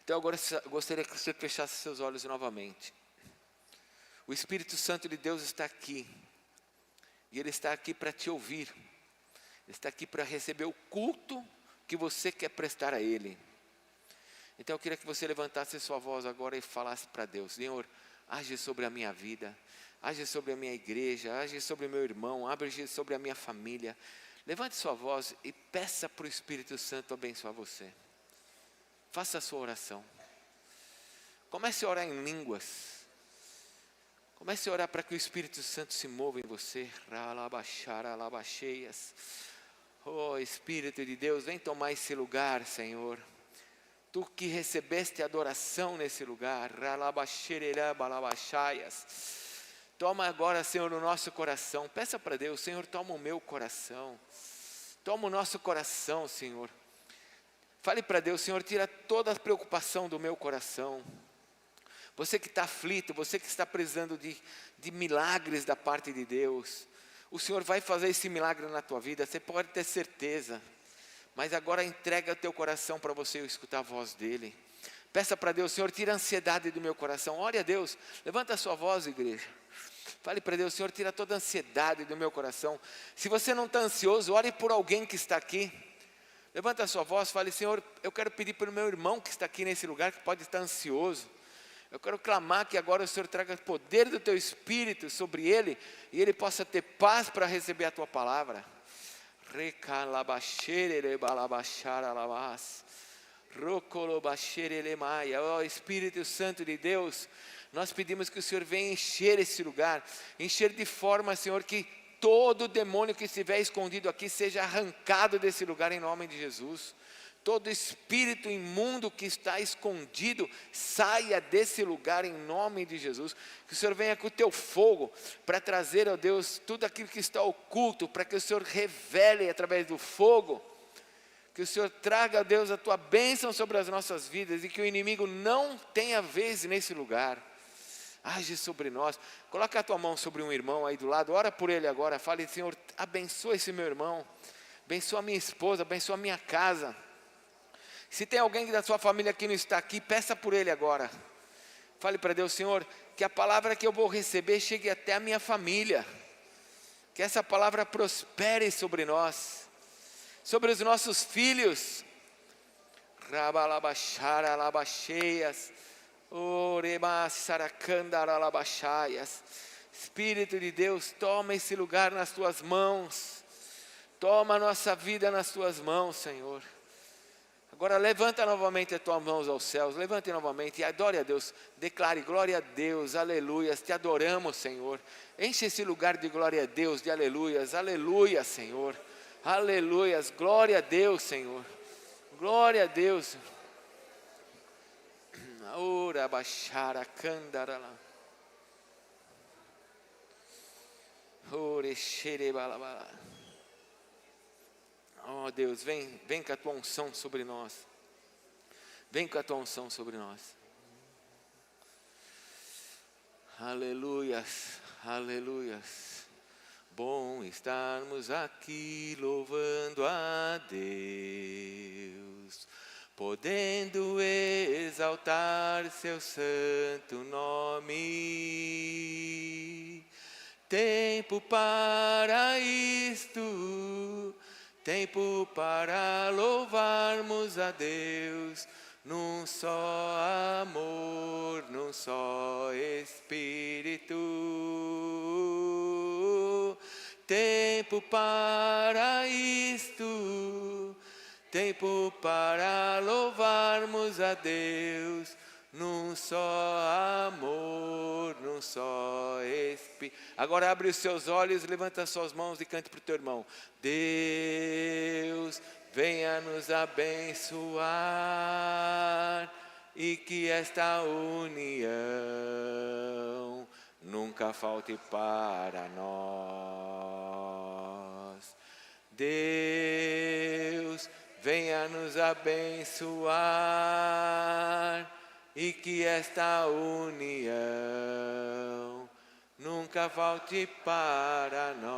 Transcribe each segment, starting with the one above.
Então agora eu gostaria que você fechasse seus olhos novamente. O Espírito Santo de Deus está aqui. E Ele está aqui para te ouvir. Ele está aqui para receber o culto que você quer prestar a Ele. Então eu queria que você levantasse sua voz agora e falasse para Deus: Senhor, age sobre a minha vida, age sobre a minha igreja, age sobre o meu irmão, age sobre a minha família. Levante sua voz e peça para o Espírito Santo abençoar você. Faça a sua oração. Comece a orar em línguas. Comece a orar para que o Espírito Santo se mova em você. Oh Espírito de Deus, vem tomar esse lugar, Senhor. Tu que recebeste adoração nesse lugar. Toma agora, Senhor, o nosso coração. Peça para Deus: Senhor, toma o meu coração. Toma o nosso coração, Senhor. Fale para Deus: Senhor, tira toda a preocupação do meu coração. Você que está aflito, você que está precisando de milagres da parte de Deus, o Senhor vai fazer esse milagre na tua vida, você pode ter certeza. Mas agora entrega o teu coração para você escutar a voz dEle. Peça para Deus: Senhor, tira a ansiedade do meu coração. Ore a Deus, levanta a sua voz, igreja. Fale para Deus: Senhor, tira toda a ansiedade do meu coração. Se você não está ansioso, ore por alguém que está aqui. Levanta a sua voz, fale: Senhor, eu quero pedir para o meu irmão que está aqui nesse lugar, que pode estar ansioso. Eu quero clamar que agora o Senhor traga o poder do teu Espírito sobre ele, e ele possa ter paz para receber a tua palavra. Ó Espírito Santo de Deus, nós pedimos que o Senhor venha encher esse lugar, encher de forma, Senhor, que todo demônio que estiver escondido aqui seja arrancado desse lugar em nome de Jesus. Todo espírito imundo que está escondido, saia desse lugar em nome de Jesus. Que o Senhor venha com o teu fogo, para trazer, ó Deus, tudo aquilo que está oculto, para que o Senhor revele através do fogo. Que o Senhor traga, ó Deus, a tua bênção sobre as nossas vidas, e que o inimigo não tenha vez nesse lugar. Age sobre nós. Coloca a tua mão sobre um irmão aí do lado, ora por ele agora, fale: Senhor, abençoa esse meu irmão, abençoa a minha esposa, abençoa a minha casa. Se tem alguém da sua família que não está aqui, peça por ele agora. Fale para Deus: Senhor, que a palavra que eu vou receber chegue até a minha família. Que essa palavra prospere sobre nós, sobre os nossos filhos. Espírito de Deus, toma esse lugar nas tuas mãos. Toma a nossa vida nas tuas mãos, Senhor. Agora levanta novamente as tuas mãos aos céus, levante novamente e adore a Deus, declare: glória a Deus, aleluias, te adoramos, Senhor. Enche esse lugar de glória a Deus, de aleluias, aleluia, Senhor, aleluias, glória a Deus, Senhor, glória a Deus. Ora baixara candarala, ore xerebalabala. Oh Deus, vem com a tua unção sobre nós. Vem com a tua unção sobre nós. Aleluias, aleluias. Bom estarmos aqui louvando a Deus, podendo exaltar seu santo nome. Tempo para isto, tempo para louvarmos a Deus, num só amor, num só Espírito. Tempo para isto, tempo para louvarmos a Deus, num só amor, num só Espírito. Agora abre os seus olhos, levanta as suas mãos e cante para o teu irmão: Deus, venha nos abençoar, e que esta união nunca falte para nós. Deus, venha nos abençoar, e que esta união nunca falte para nós.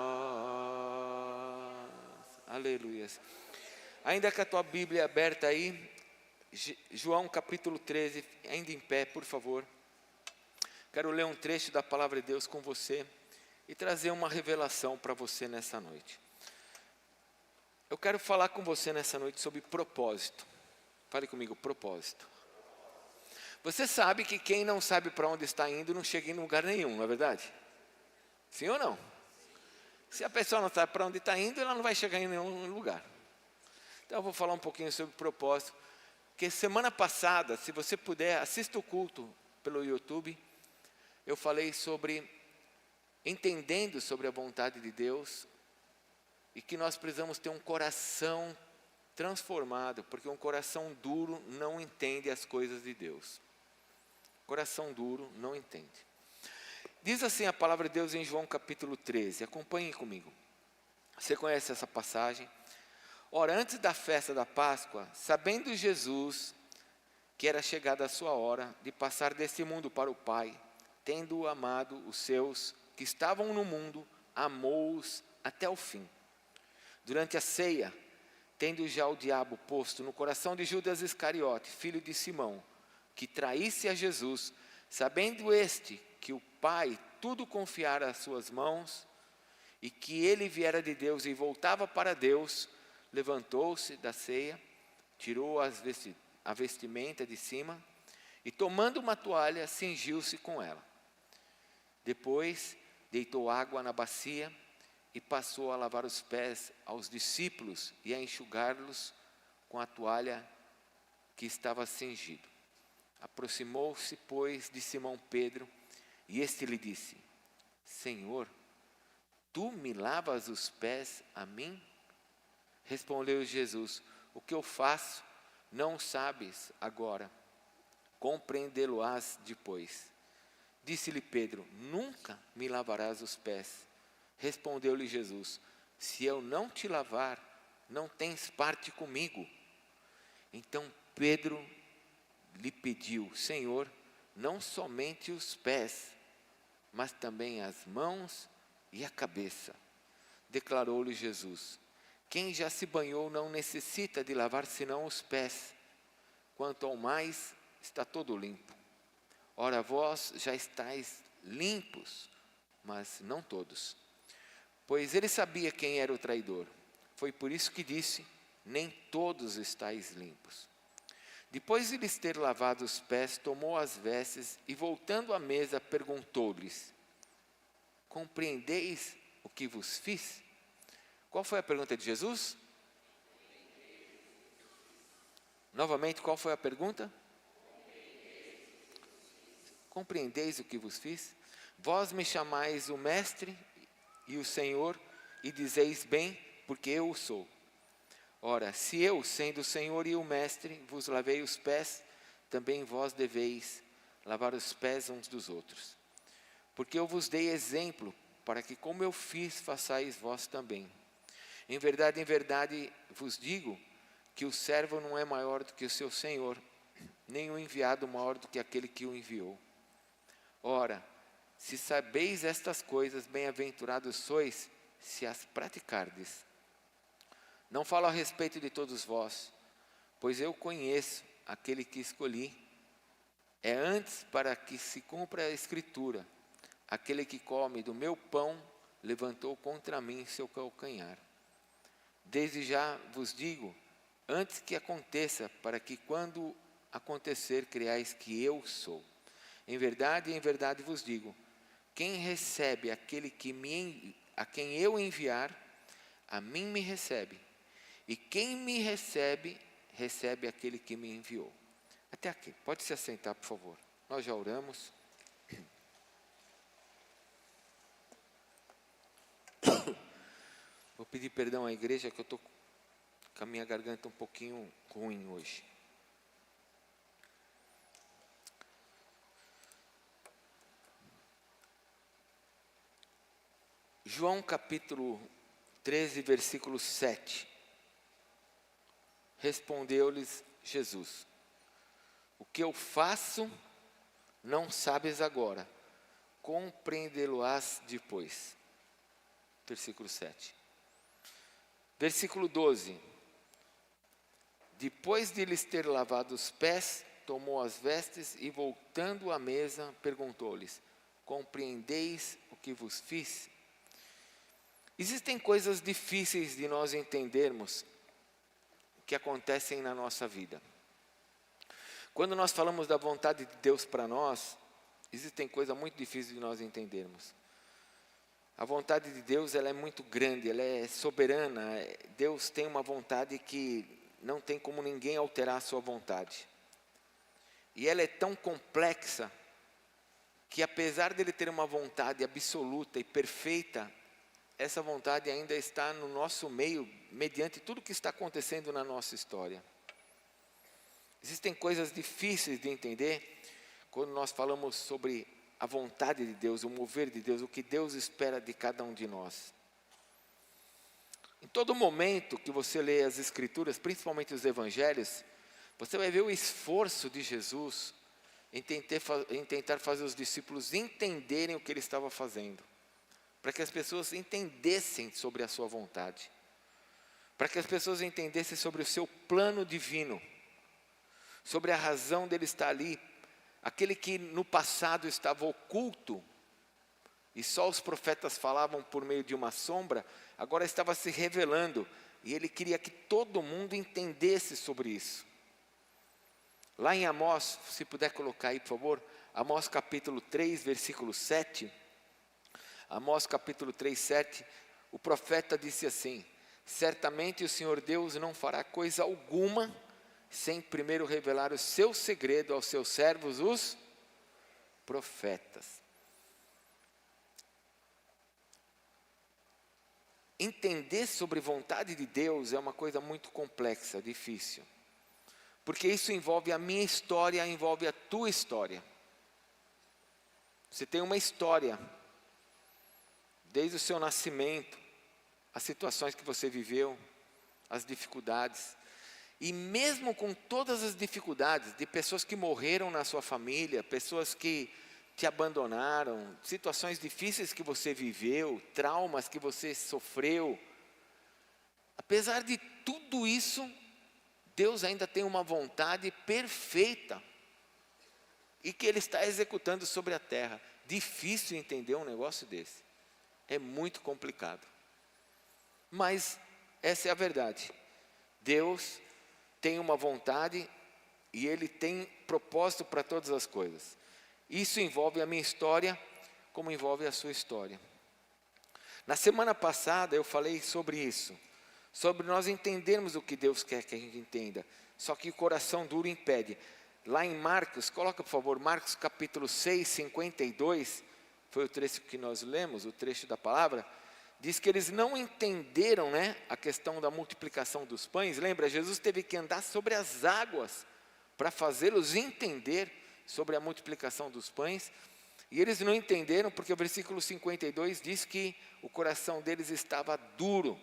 Aleluia. Ainda com a tua Bíblia aberta aí, João capítulo 13, ainda em pé, por favor. Quero ler um trecho da palavra de Deus com você e trazer uma revelação para você nessa noite. Eu quero falar com você nessa noite sobre propósito. Fale comigo, propósito. Você sabe que quem não sabe para onde está indo não chega em lugar nenhum, não é verdade? Sim ou não? Se a pessoa não sabe para onde está indo, ela não vai chegar em nenhum lugar. Então eu vou falar um pouquinho sobre propósito. Porque semana passada, se você puder, assista o culto pelo YouTube. Eu falei sobre entendendo sobre a vontade de Deus e que nós precisamos ter um coração transformado, porque um coração duro não entende as coisas de Deus. Coração duro não entende. Diz assim a palavra de Deus em João capítulo 13, acompanhe comigo. Você conhece essa passagem? Ora, antes da festa da Páscoa, sabendo Jesus que era chegada a sua hora de passar deste mundo para o Pai, tendo amado os seus que estavam no mundo, amou-os até o fim. Durante a ceia, tendo já o diabo posto no coração de Judas Iscariote, filho de Simão, que traísse a Jesus, sabendo este que o Pai tudo confiara às suas mãos, e que ele viera de Deus e voltava para Deus, levantou-se da ceia, tirou a vestimenta de cima, e tomando uma toalha, cingiu-se com ela. Depois, deitou água na bacia, e passou a lavar os pés aos discípulos, e a enxugá-los com a toalha que estava cingido. Aproximou-se, pois, de Simão Pedro, e este lhe disse: Senhor, tu me lavas os pés a mim? Respondeu Jesus: o que eu faço, não sabes agora, compreendê-lo-ás depois. Disse-lhe Pedro: nunca me lavarás os pés. Respondeu-lhe Jesus: se eu não te lavar, não tens parte comigo. Então Pedro lhe pediu: Senhor, não somente os pés, mas também as mãos e a cabeça. Declarou-lhe Jesus: quem já se banhou não necessita de lavar senão os pés, quanto ao mais está todo limpo. Ora, vós já estáis limpos, mas não todos. Pois ele sabia quem era o traidor. Foi por isso que disse: nem todos estáis limpos. Depois de lhes ter lavado os pés, tomou as vestes e, voltando à mesa, perguntou-lhes: compreendeis o que vos fiz? Qual foi a pergunta de Jesus? Novamente, qual foi a pergunta? Compreendeis o que vos fiz? Vós me chamais o Mestre e o Senhor, e dizeis bem, porque eu o sou. Ora, se eu, sendo o Senhor e o Mestre, vos lavei os pés, também vós deveis lavar os pés uns dos outros. Porque eu vos dei exemplo, para que como eu fiz, façais vós também. Em verdade vos digo, que o servo não é maior do que o seu Senhor, nem o enviado maior do que aquele que o enviou. Ora, se sabeis estas coisas, bem-aventurados sois, se as praticardes. Não falo a respeito de todos vós, pois eu conheço aquele que escolhi. É antes para que se cumpra a Escritura: aquele que come do meu pão levantou contra mim seu calcanhar. Desde já vos digo, antes que aconteça, para que quando acontecer, creais que eu sou. Em verdade vos digo, quem recebe aquele a quem eu enviar, a mim me recebe. E quem me recebe, recebe aquele que me enviou. Até aqui, pode se assentar, por favor. Nós já oramos. Vou pedir perdão à igreja, que eu estou com a minha garganta um pouquinho ruim hoje. João capítulo 13, versículo 7. Respondeu-lhes Jesus: o que eu faço, não sabes agora, compreendê-lo-ás depois. Versículo 7. Versículo 12. Depois de lhes ter lavado os pés, tomou as vestes e, voltando à mesa, perguntou-lhes: compreendeis o que vos fiz? Existem coisas difíceis de nós entendermos que acontecem na nossa vida. Quando nós falamos da vontade de Deus para nós, existem coisas muito difíceis de nós entendermos. A vontade de Deus, ela é muito grande, ela é soberana. Deus tem uma vontade que não tem como ninguém alterar a sua vontade. E ela é tão complexa que, apesar dele ter uma vontade absoluta e perfeita, essa vontade ainda está no nosso meio, mediante tudo que está acontecendo na nossa história. Existem coisas difíceis de entender quando nós falamos sobre a vontade de Deus, o mover de Deus, o que Deus espera de cada um de nós. Em todo momento que você lê as Escrituras, principalmente os Evangelhos, você vai ver o esforço de Jesus em tentar fazer os discípulos entenderem o que ele estava fazendo, para que as pessoas entendessem sobre a sua vontade, para que as pessoas entendessem sobre o seu plano divino, sobre a razão dele estar ali, aquele que no passado estava oculto, e só os profetas falavam por meio de uma sombra, agora estava se revelando, e ele queria que todo mundo entendesse sobre isso. Lá em Amós, se puder colocar aí por favor, Amós capítulo 3, versículo 7, Amós capítulo 3, 7, o profeta disse assim: certamente o Senhor Deus não fará coisa alguma, sem primeiro revelar o seu segredo aos seus servos, os profetas. Entender sobre vontade de Deus é uma coisa muito complexa, difícil. Porque isso envolve a minha história, envolve a tua história. Você tem uma história, desde o seu nascimento, as situações que você viveu, as dificuldades. E mesmo com todas as dificuldades, de pessoas que morreram na sua família, pessoas que te abandonaram, situações difíceis que você viveu, traumas que você sofreu, apesar de tudo isso, Deus ainda tem uma vontade perfeita, e que Ele está executando sobre a terra. Difícil entender um negócio desse, é muito complicado, mas essa é a verdade. Deus tem uma vontade, e Ele tem propósito para todas as coisas. Isso envolve a minha história, como envolve a sua história. Na semana passada eu falei sobre isso, sobre nós entendermos o que Deus quer que a gente entenda, só que o coração duro impede. Lá em Marcos, coloca por favor, Marcos capítulo 6, 52, foi o trecho que nós lemos, o trecho da palavra, diz que eles não entenderam, a questão da multiplicação dos pães. Lembra, Jesus teve que andar sobre as águas, para fazê-los entender sobre a multiplicação dos pães, e eles não entenderam, porque o versículo 52 diz que o coração deles estava duro.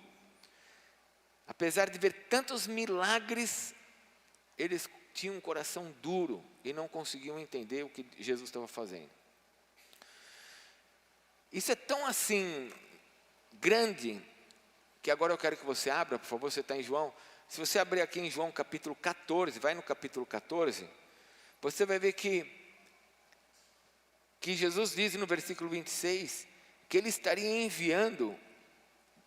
Apesar de ver tantos milagres, eles tinham um coração duro, e não conseguiam entender o que Jesus estava fazendo. Isso é tão assim, grande, que agora eu quero que você abra, por favor, você está em João, se você abrir aqui em João capítulo 14, vai no capítulo 14, você vai ver que Jesus diz no versículo 26, que Ele estaria enviando,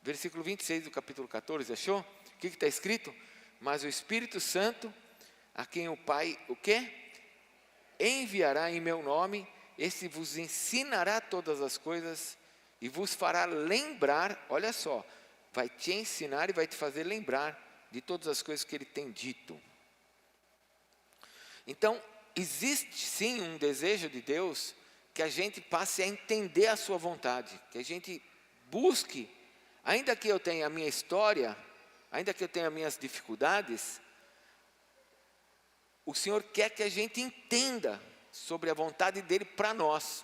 versículo 26 do capítulo 14, achou? O que está escrito? Mas o Espírito Santo, a quem o Pai, o quê? Enviará em meu nome, esse vos ensinará todas as coisas, e vos fará lembrar, olha só, vai te ensinar e vai te fazer lembrar de todas as coisas que Ele tem dito. Então, existe sim um desejo de Deus, que a gente passe a entender a sua vontade, que a gente busque, ainda que eu tenha a minha história, ainda que eu tenha minhas dificuldades, o Senhor quer que a gente entenda sobre a vontade dEle para nós.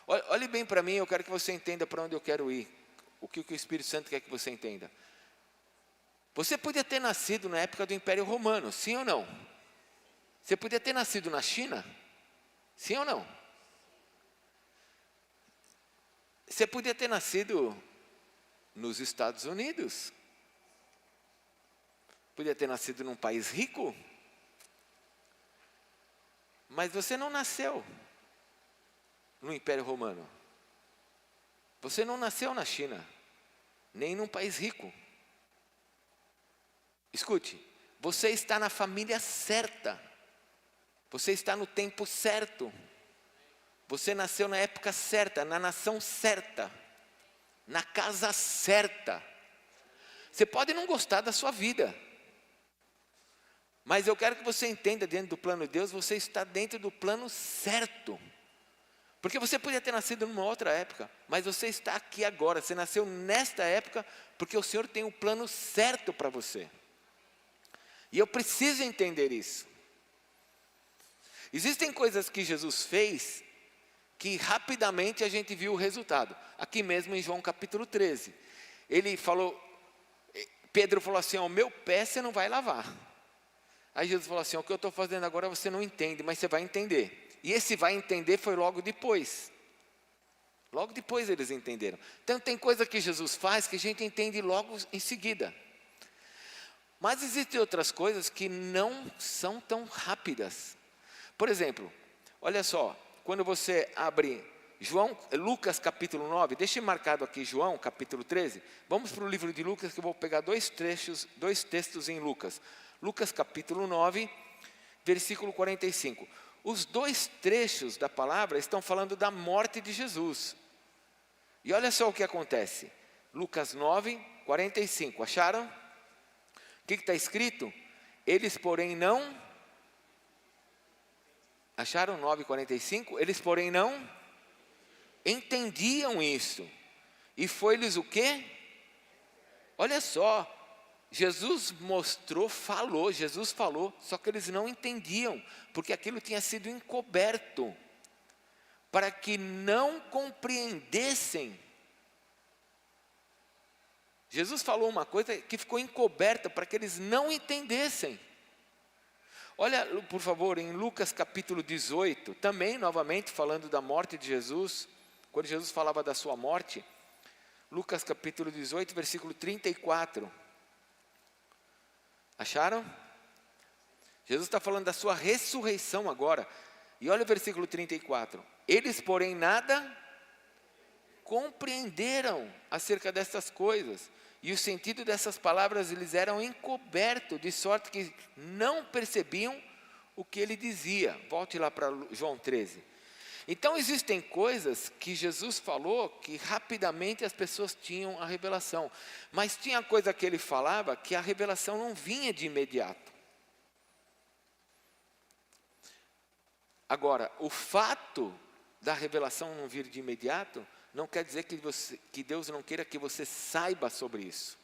Olhe bem para mim, eu quero que você entenda para onde eu quero ir, o que o Espírito Santo quer que você entenda. Você podia ter nascido na época do Império Romano, sim ou não? Você podia ter nascido na China, sim ou não? Você podia ter nascido nos Estados Unidos. podia ter nascido num país rico, mas você não nasceu no Império Romano. Você não nasceu na China, nem num país rico. Escute, você está na família certa. Você está no tempo certo. Você nasceu na época certa, na nação certa, na casa certa. Você pode não gostar da sua vida, mas eu quero que você entenda, dentro do plano de Deus, você está dentro do plano certo. Porque você podia ter nascido numa outra época, mas você está aqui agora. Você nasceu nesta época porque o Senhor tem um plano certo para você. E eu preciso entender isso. Existem coisas que Jesus fez que rapidamente a gente viu o resultado. Aqui mesmo em João capítulo 13. Ele falou, Pedro falou assim, o meu pé você não vai lavar. Aí Jesus falou assim, o que eu estou fazendo agora você não entende, mas você vai entender. E esse vai entender foi logo depois. Logo depois eles entenderam. Então tem coisa que Jesus faz que a gente entende logo em seguida. Mas existem outras coisas que não são tão rápidas. Por exemplo, olha só, quando você abre Lucas capítulo 9, deixe marcado aqui João capítulo 13, vamos para o livro de Lucas que eu vou pegar dois textos em Lucas. Lucas capítulo 9, versículo 45. Os dois trechos da palavra estão falando da morte de Jesus. E olha só o que acontece. Lucas 9, 45, acharam? O que está escrito? Eles porém não... Acharam 9,45? Eles porém não entendiam isso. E foi-lhes o quê? Olha só, Jesus falou, só que eles não entendiam, porque aquilo tinha sido encoberto, para que não compreendessem. Jesus falou uma coisa que ficou encoberta, para que eles não entendessem. Olha, por favor, em Lucas capítulo 18, também novamente falando da morte de Jesus, quando Jesus falava da sua morte, Lucas capítulo 18, versículo 34. Acharam? Jesus está falando da sua ressurreição agora. E olha o versículo 34. Eles, porém, nada compreenderam acerca dessas coisas. E o sentido dessas palavras eles eram encobertos, de sorte que não percebiam o que ele dizia. Volte lá para João 13. Então existem coisas que Jesus falou que rapidamente as pessoas tinham a revelação. Mas tinha coisa que ele falava que a revelação não vinha de imediato. Agora, o fato da revelação não vir de imediato não quer dizer que Deus não queira que você saiba sobre isso.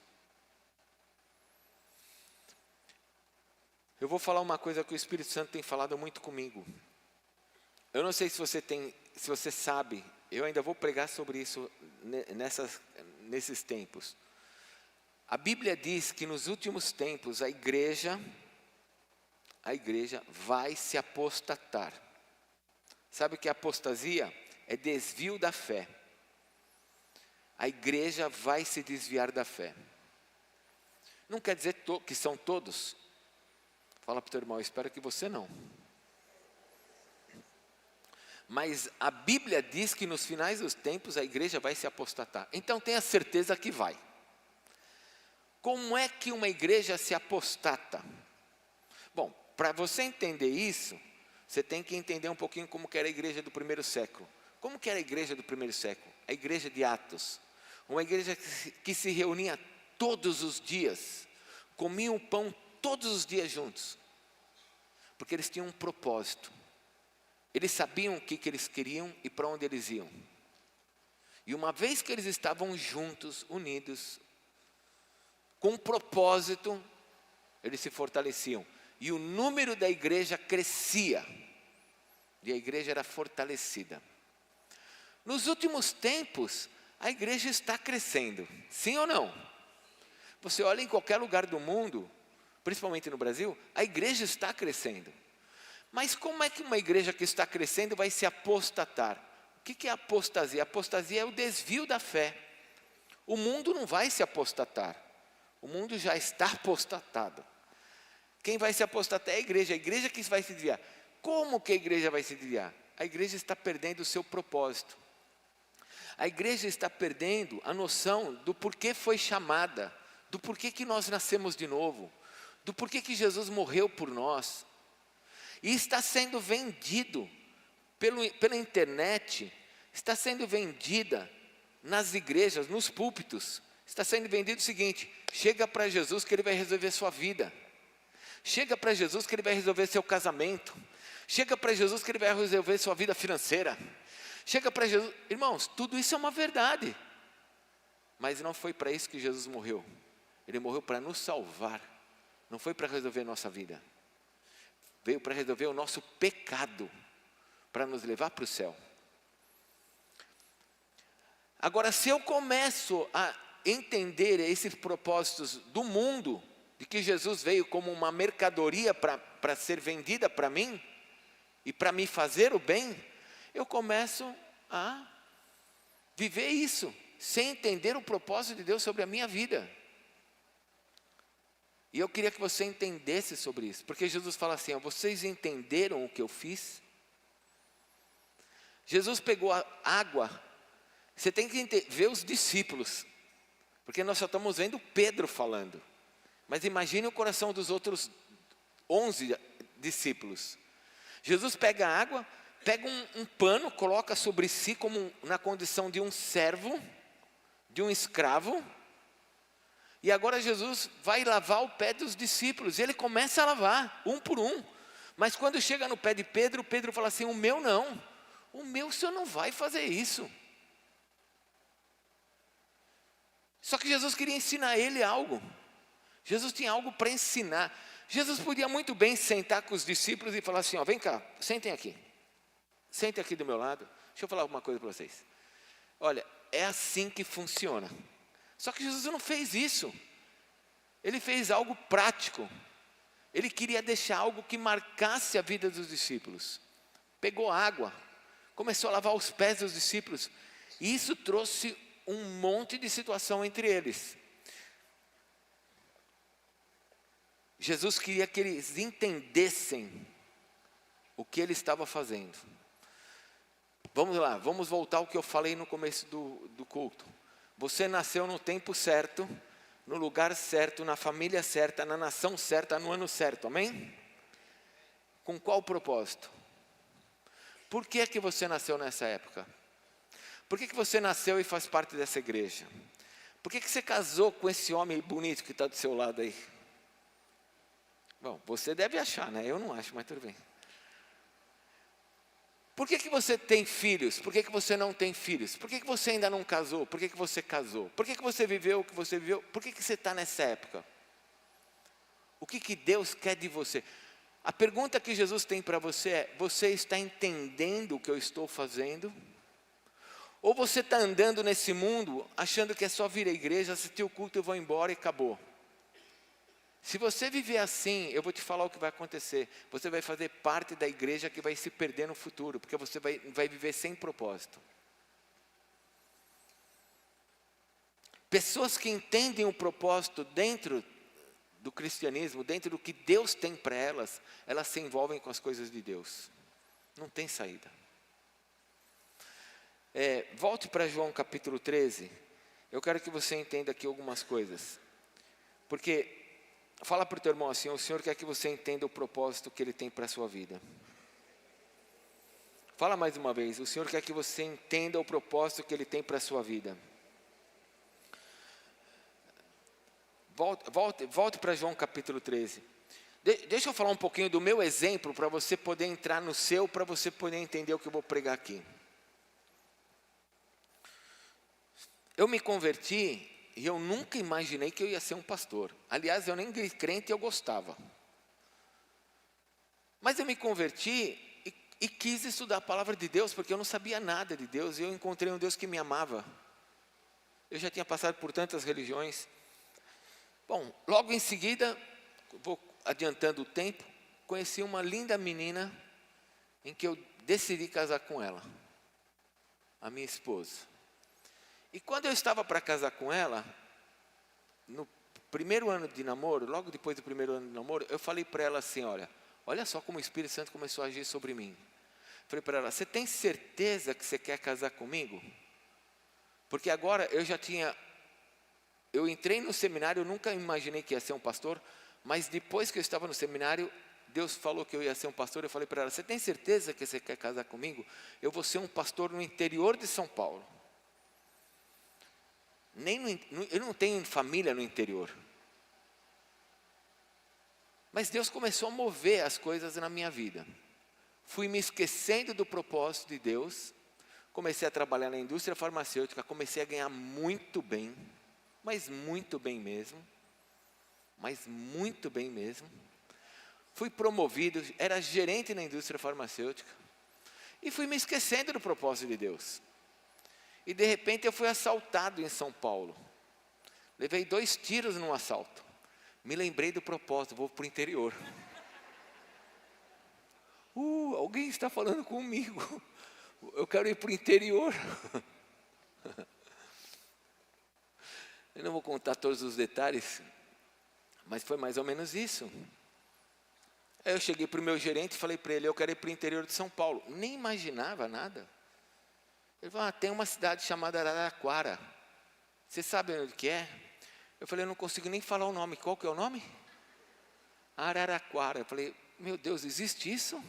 Eu vou falar uma coisa que o Espírito Santo tem falado muito comigo. Eu não sei se você sabe, eu ainda vou pregar sobre isso nesses tempos. A Bíblia diz que nos últimos tempos a igreja vai se apostatar. Sabe o que é apostasia? É desvio da fé. A igreja vai se desviar da fé. Não quer dizer que são todos. Fala para o teu irmão, eu espero que você não. Mas a Bíblia diz que nos finais dos tempos a igreja vai se apostatar. Então tenha certeza que vai. Como é que uma igreja se apostata? Bom, para você entender isso, você tem que entender um pouquinho como que era a igreja do primeiro século. Como que era a igreja do primeiro século? A igreja de Atos. Uma igreja que se reunia todos os dias. Comiam pão todos os dias juntos. Porque eles tinham um propósito. Eles sabiam o que eles queriam e para onde eles iam. E uma vez que eles estavam juntos, unidos, com um propósito, eles se fortaleciam. E o número da igreja crescia. E a igreja era fortalecida. Nos últimos tempos, a igreja está crescendo. Sim ou não? Você olha em qualquer lugar do mundo, principalmente no Brasil, a igreja está crescendo. Mas como é que uma igreja que está crescendo vai se apostatar? O que é apostasia? Apostasia é o desvio da fé. O mundo não vai se apostatar. O mundo já está apostatado. Quem vai se apostatar é a igreja que vai se desviar. Como que a igreja vai se desviar? A igreja está perdendo o seu propósito. A igreja está perdendo a noção do porquê foi chamada, do porquê que nós nascemos de novo, do porquê que Jesus morreu por nós. E está sendo vendido pela internet, está sendo vendida nas igrejas, nos púlpitos. Está sendo vendido o seguinte: chega para Jesus que Ele vai resolver sua vida. Chega para Jesus que Ele vai resolver seu casamento. Chega para Jesus que Ele vai resolver sua vida financeira. Chega para Jesus. Irmãos, tudo isso é uma verdade. Mas não foi para isso que Jesus morreu. Ele morreu para nos salvar. Não foi para resolver a nossa vida. Veio para resolver o nosso pecado, para nos levar para o céu. Agora, se eu começo a entender esses propósitos do mundo, de que Jesus veio como uma mercadoria para ser vendida para mim, e para me fazer o bem, eu começo a viver isso, sem entender o propósito de Deus sobre a minha vida. E eu queria que você entendesse sobre isso, porque Jesus fala assim: ó, vocês entenderam o que eu fiz? Jesus pegou a água. Você tem que ver os discípulos, porque nós só estamos vendo Pedro falando. Mas imagine o coração dos outros 11 discípulos. Jesus pega a água, pega um pano, coloca sobre si como na condição de um servo, de um escravo. E agora Jesus vai lavar o pé dos discípulos. E ele começa a lavar, um por um. Mas quando chega no pé de Pedro, Pedro fala assim: o meu não. O meu, o senhor não vai fazer isso. Só que Jesus queria ensinar ele algo. Jesus tinha algo para ensinar. Jesus podia muito bem sentar com os discípulos e falar assim: ó, vem cá, sentem aqui. Sentem aqui do meu lado. Deixa eu falar alguma coisa para vocês. Olha, é assim que funciona. Só que Jesus não fez isso. Ele fez algo prático. Ele queria deixar algo que marcasse a vida dos discípulos. Pegou água, começou a lavar os pés dos discípulos. E isso trouxe um monte de situação entre eles. Jesus queria que eles entendessem o que ele estava fazendo. Vamos lá, vamos voltar ao que eu falei no começo do culto. Você nasceu no tempo certo, no lugar certo, na família certa, na nação certa, no ano certo, amém? Com qual propósito? Por que é que você nasceu nessa época? Por que você nasceu e faz parte dessa igreja? Por que você casou com esse homem bonito que está do seu lado aí? Bom, você deve achar, né? Eu não acho, mas tudo bem. Por que você tem filhos? Por que você não tem filhos? Por que você ainda não casou? Por que você casou? Por que você viveu o que você viveu? Por que você está nessa época? O que Deus quer de você? A pergunta que Jesus tem para você é: você está entendendo o que eu estou fazendo? Ou você está andando nesse mundo achando que é só vir à igreja, assistir o culto e vou embora e acabou? Se você viver assim, eu vou te falar o que vai acontecer. Você vai fazer parte da igreja que vai se perder no futuro, porque você vai viver sem propósito. Pessoas que entendem o propósito dentro do cristianismo, dentro do que Deus tem para elas, elas se envolvem com as coisas de Deus. Não tem saída. Volte para João capítulo 13. Eu quero que você entenda aqui algumas coisas. Porque fala para o teu irmão assim: o Senhor quer que você entenda o propósito que Ele tem para a sua vida. Fala mais uma vez: o Senhor quer que você entenda o propósito que Ele tem para a sua vida. Volte para João capítulo 13. Deixa eu falar um pouquinho do meu exemplo, para você poder entrar no seu, para você poder entender o que eu vou pregar aqui. Eu me converti e eu nunca imaginei que eu ia ser um pastor. Aliás, eu nem de crente eu gostava. Mas eu me converti e quis estudar a palavra de Deus, porque eu não sabia nada de Deus. E eu encontrei um Deus que me amava. Eu já tinha passado por tantas religiões. Bom, logo em seguida, vou adiantando o tempo, conheci uma linda menina em que eu decidi casar com ela, a minha esposa. E quando eu estava para casar com ela, no primeiro ano de namoro, logo depois do primeiro ano de namoro, eu falei para ela assim, olha só como o Espírito Santo começou a agir sobre mim. Falei para ela, você tem certeza que você quer casar comigo? Porque agora eu entrei no seminário, eu nunca imaginei que ia ser um pastor, mas depois que eu estava no seminário, Deus falou que eu ia ser um pastor, eu falei para ela, você tem certeza que você quer casar comigo? Eu vou ser um pastor no interior de São Paulo. Eu não tenho família no interior. Mas Deus começou a mover as coisas na minha vida. Fui me esquecendo do propósito de Deus, comecei a trabalhar na indústria farmacêutica, comecei a ganhar muito bem, mas muito bem mesmo, fui promovido, era gerente na indústria farmacêutica, e fui me esquecendo do propósito de Deus, e de repente eu fui assaltado em São Paulo, levei 2 tiros num assalto, me lembrei do propósito, vou para o interior, alguém está falando comigo, eu quero ir para o interior. Eu não vou contar todos os detalhes, mas foi mais ou menos isso. Aí eu cheguei para o meu gerente e falei para ele, eu quero ir para o interior de São Paulo. Nem imaginava nada. Ele falou, tem uma cidade chamada Araraquara. Você sabe onde que é? Eu falei, eu não consigo nem falar o nome. Qual que é o nome? Araraquara. Eu falei, meu Deus, existe isso?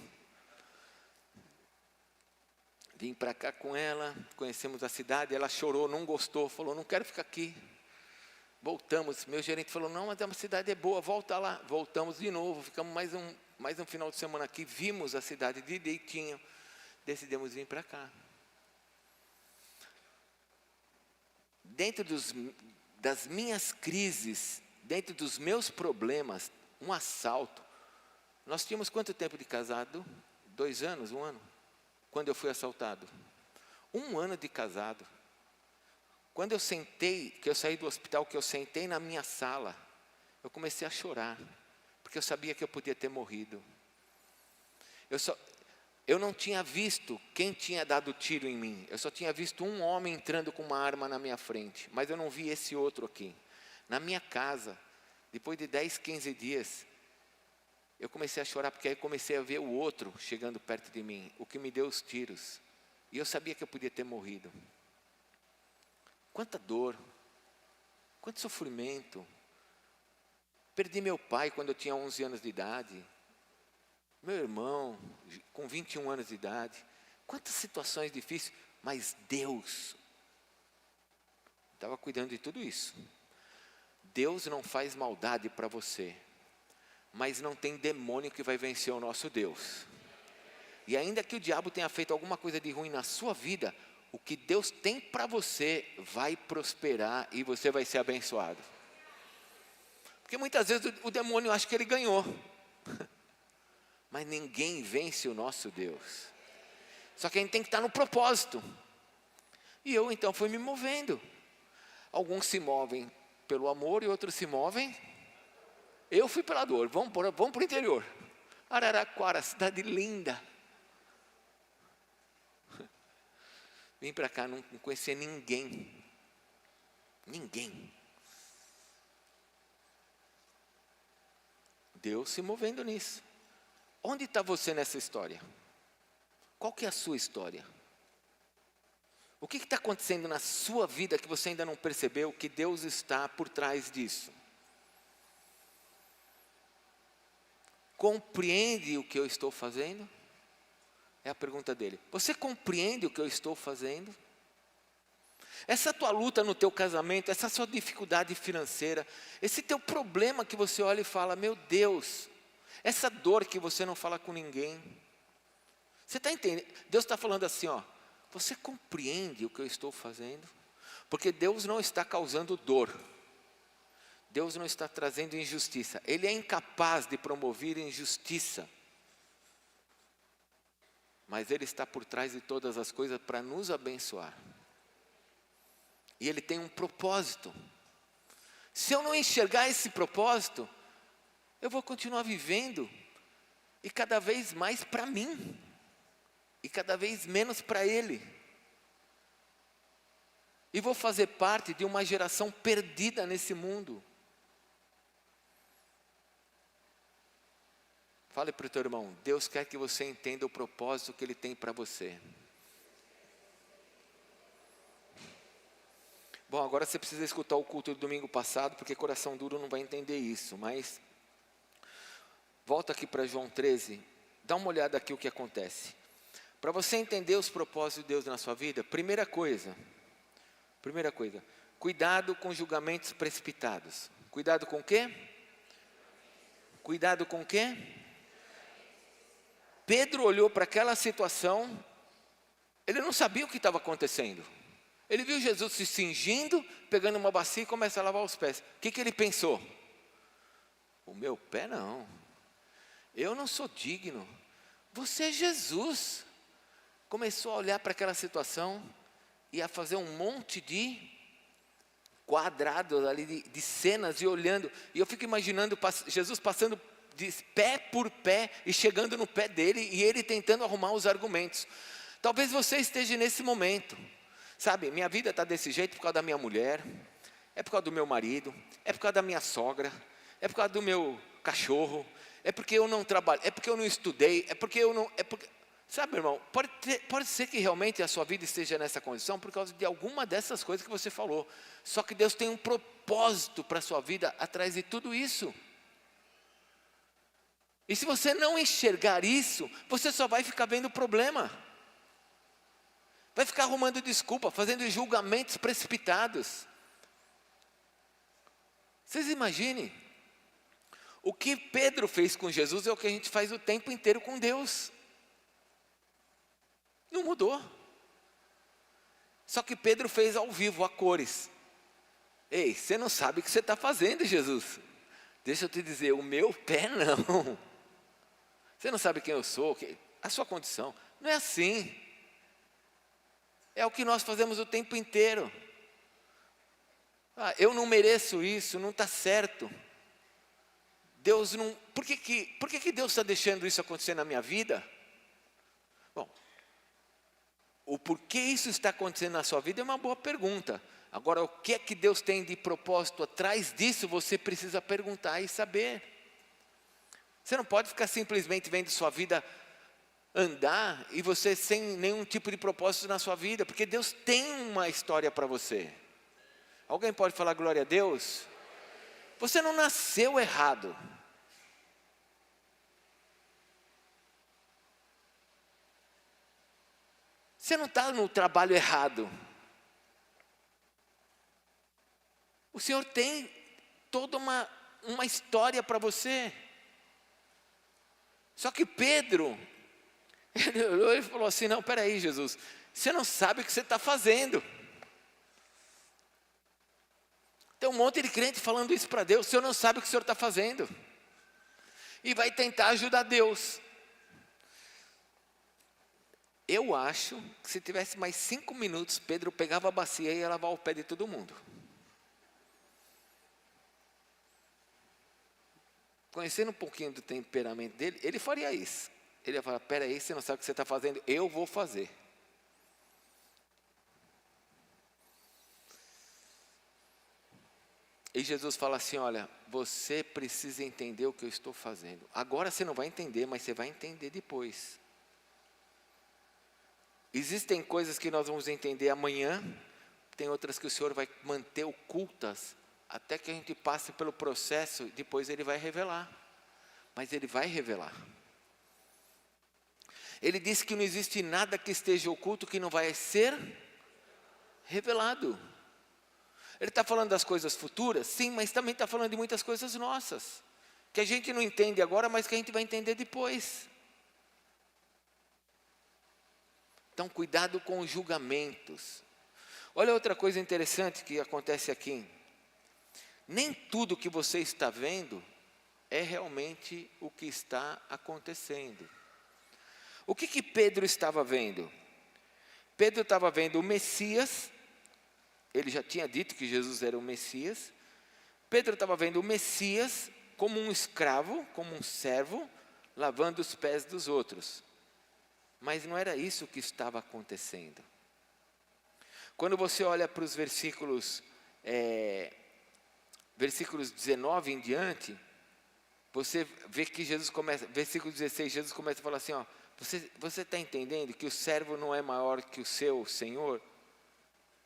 Vim para cá com ela, conhecemos a cidade, ela chorou, não gostou, falou, não quero ficar aqui. Voltamos, meu gerente falou, não, mas a cidade é boa, volta lá. Voltamos de novo, ficamos mais um final de semana aqui, vimos a cidade direitinho, decidimos vir para cá. Dentro das minhas crises, dentro dos meus problemas, um assalto. Nós tínhamos quanto tempo de casado? 2 anos, 1 ano? Quando eu fui assaltado, 1 ano de casado. Quando eu saí do hospital, que eu sentei na minha sala, eu comecei a chorar, porque eu sabia que eu podia ter morrido. Eu não tinha visto quem tinha dado tiro em mim, eu só tinha visto um homem entrando com uma arma na minha frente, mas eu não vi esse outro aqui. Na minha casa, depois de 10, 15 dias, eu comecei a chorar, porque aí comecei a ver o outro chegando perto de mim, o que me deu os tiros. E eu sabia que eu podia ter morrido. Quanta dor, quanto sofrimento. Perdi meu pai quando eu tinha 11 anos de idade. Meu irmão, com 21 anos de idade. Quantas situações difíceis, mas Deus estava cuidando de tudo isso. Deus não faz maldade para você. Mas não tem demônio que vai vencer o nosso Deus. E ainda que o diabo tenha feito alguma coisa de ruim na sua vida, o que Deus tem para você vai prosperar e você vai ser abençoado. Porque muitas vezes o demônio acha que ele ganhou. Mas ninguém vence o nosso Deus. Só que a gente tem que estar no propósito. E eu então fui me movendo. Alguns se movem pelo amor e outros se movem. Eu fui pela dor, vamos para o interior. Araraquara, cidade linda. Vim para cá, não conhecia ninguém. Ninguém. Deus se movendo nisso. Onde está você nessa história? Qual que é a sua história? O que está acontecendo na sua vida que você ainda não percebeu que Deus está por trás disso? Compreende o que eu estou fazendo? É a pergunta dele. Você compreende o que eu estou fazendo? Essa tua luta no teu casamento, essa sua dificuldade financeira, esse teu problema que você olha e fala, meu Deus, essa dor que você não fala com ninguém. Você está entendendo? Deus está falando assim, você compreende o que eu estou fazendo? Porque Deus não está causando dor. Deus não está trazendo injustiça. Ele é incapaz de promover injustiça. Mas Ele está por trás de todas as coisas para nos abençoar. E Ele tem um propósito. Se eu não enxergar esse propósito, eu vou continuar vivendo. E cada vez mais para mim. E cada vez menos para Ele. E vou fazer parte de uma geração perdida nesse mundo. Fale para o teu irmão, Deus quer que você entenda o propósito que Ele tem para você. Bom, agora você precisa escutar o culto do domingo passado, porque coração duro não vai entender isso, mas volta aqui para João 13, dá uma olhada aqui o que acontece. Para você entender os propósitos de Deus na sua vida, primeira coisa, cuidado com julgamentos precipitados. Cuidado com o quê? Cuidado com o quê? Pedro olhou para aquela situação, ele não sabia o que estava acontecendo. Ele viu Jesus se cingindo, pegando uma bacia e começa a lavar os pés. O que ele pensou? O meu pé não. Eu não sou digno. Você é Jesus. Começou a olhar para aquela situação e a fazer um monte de quadrados ali, de cenas e olhando. E eu fico imaginando Jesus passando de pé por pé e chegando no pé dele e ele tentando arrumar os argumentos. Talvez você esteja nesse momento. Sabe, minha vida está desse jeito por causa da minha mulher, é por causa do meu marido, é por causa da minha sogra, é por causa do meu cachorro, é porque eu não trabalho, é porque eu não estudei, é porque eu não... Sabe, irmão, pode ser que realmente a sua vida esteja nessa condição por causa de alguma dessas coisas que você falou. Só que Deus tem um propósito para a sua vida atrás de tudo isso. E se você não enxergar isso, você só vai ficar vendo o problema. Vai ficar arrumando desculpa, fazendo julgamentos precipitados. Vocês imaginem, o que Pedro fez com Jesus é o que a gente faz o tempo inteiro com Deus. Não mudou. Só que Pedro fez ao vivo, a cores. Ei, você não sabe o que você está fazendo, Jesus. Deixa eu te dizer, o meu pé não. Você não sabe quem eu sou, a sua condição. Não é assim. É o que nós fazemos o tempo inteiro. Eu não mereço isso, não está certo. Deus não... Por que Deus está deixando isso acontecer na minha vida? Bom, o porquê isso está acontecendo na sua vida é uma boa pergunta. Agora, o que é que Deus tem de propósito atrás disso, você precisa perguntar e saber. Você não pode ficar simplesmente vendo sua vida andar e você sem nenhum tipo de propósito na sua vida, porque Deus tem uma história para você. Alguém pode falar glória a Deus? Você não nasceu errado. Você não está no trabalho errado. O Senhor tem toda uma história para você. Só que Pedro, ele olhou e falou assim, não, peraí Jesus, você não sabe o que você está fazendo. Tem um monte de crente falando isso para Deus, o Senhor não sabe o que o Senhor está fazendo. E vai tentar ajudar Deus. Eu acho que se tivesse mais 5 minutos, Pedro pegava a bacia e ia lavar o pé de todo mundo. Conhecendo um pouquinho do temperamento dele, ele faria isso. Ele ia falar, peraí, você não sabe o que você está fazendo, eu vou fazer. E Jesus fala assim, olha, você precisa entender o que eu estou fazendo. Agora você não vai entender, mas você vai entender depois. Existem coisas que nós vamos entender amanhã, tem outras que o Senhor vai manter ocultas, até que a gente passe pelo processo, depois Ele vai revelar. Mas Ele vai revelar. Ele disse que não existe nada que esteja oculto que não vai ser revelado. Ele está falando das coisas futuras? Sim, mas também está falando de muitas coisas nossas, que a gente não entende agora, mas que a gente vai entender depois. Então, cuidado com os julgamentos. Olha outra coisa interessante que acontece aqui. Nem tudo que você está vendo é realmente o que está acontecendo. O que Pedro estava vendo? Pedro estava vendo o Messias. Ele já tinha dito que Jesus era o Messias. Pedro estava vendo o Messias como um escravo, como um servo, lavando os pés dos outros. Mas não era isso que estava acontecendo. Quando você olha para os versículos 19 em diante, você vê que Jesus começa, versículo 16, Jesus começa a falar assim, ó, você está entendendo que o servo não é maior que o seu Senhor?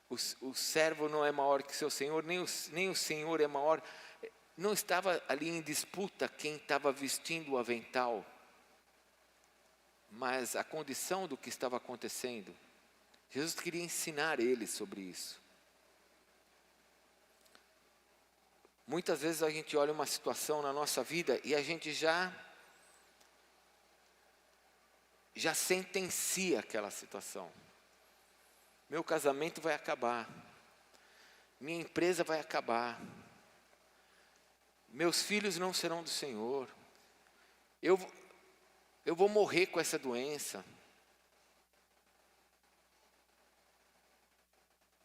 O servo não é maior que o seu Senhor, nem o Senhor é maior. Não estava ali em disputa quem estava vestindo o avental, mas a condição do que estava acontecendo. Jesus queria ensinar eles sobre isso. Muitas vezes a gente olha uma situação na nossa vida e a gente já sentencia aquela situação. Meu casamento vai acabar, minha empresa vai acabar, meus filhos não serão do Senhor, eu vou morrer com essa doença.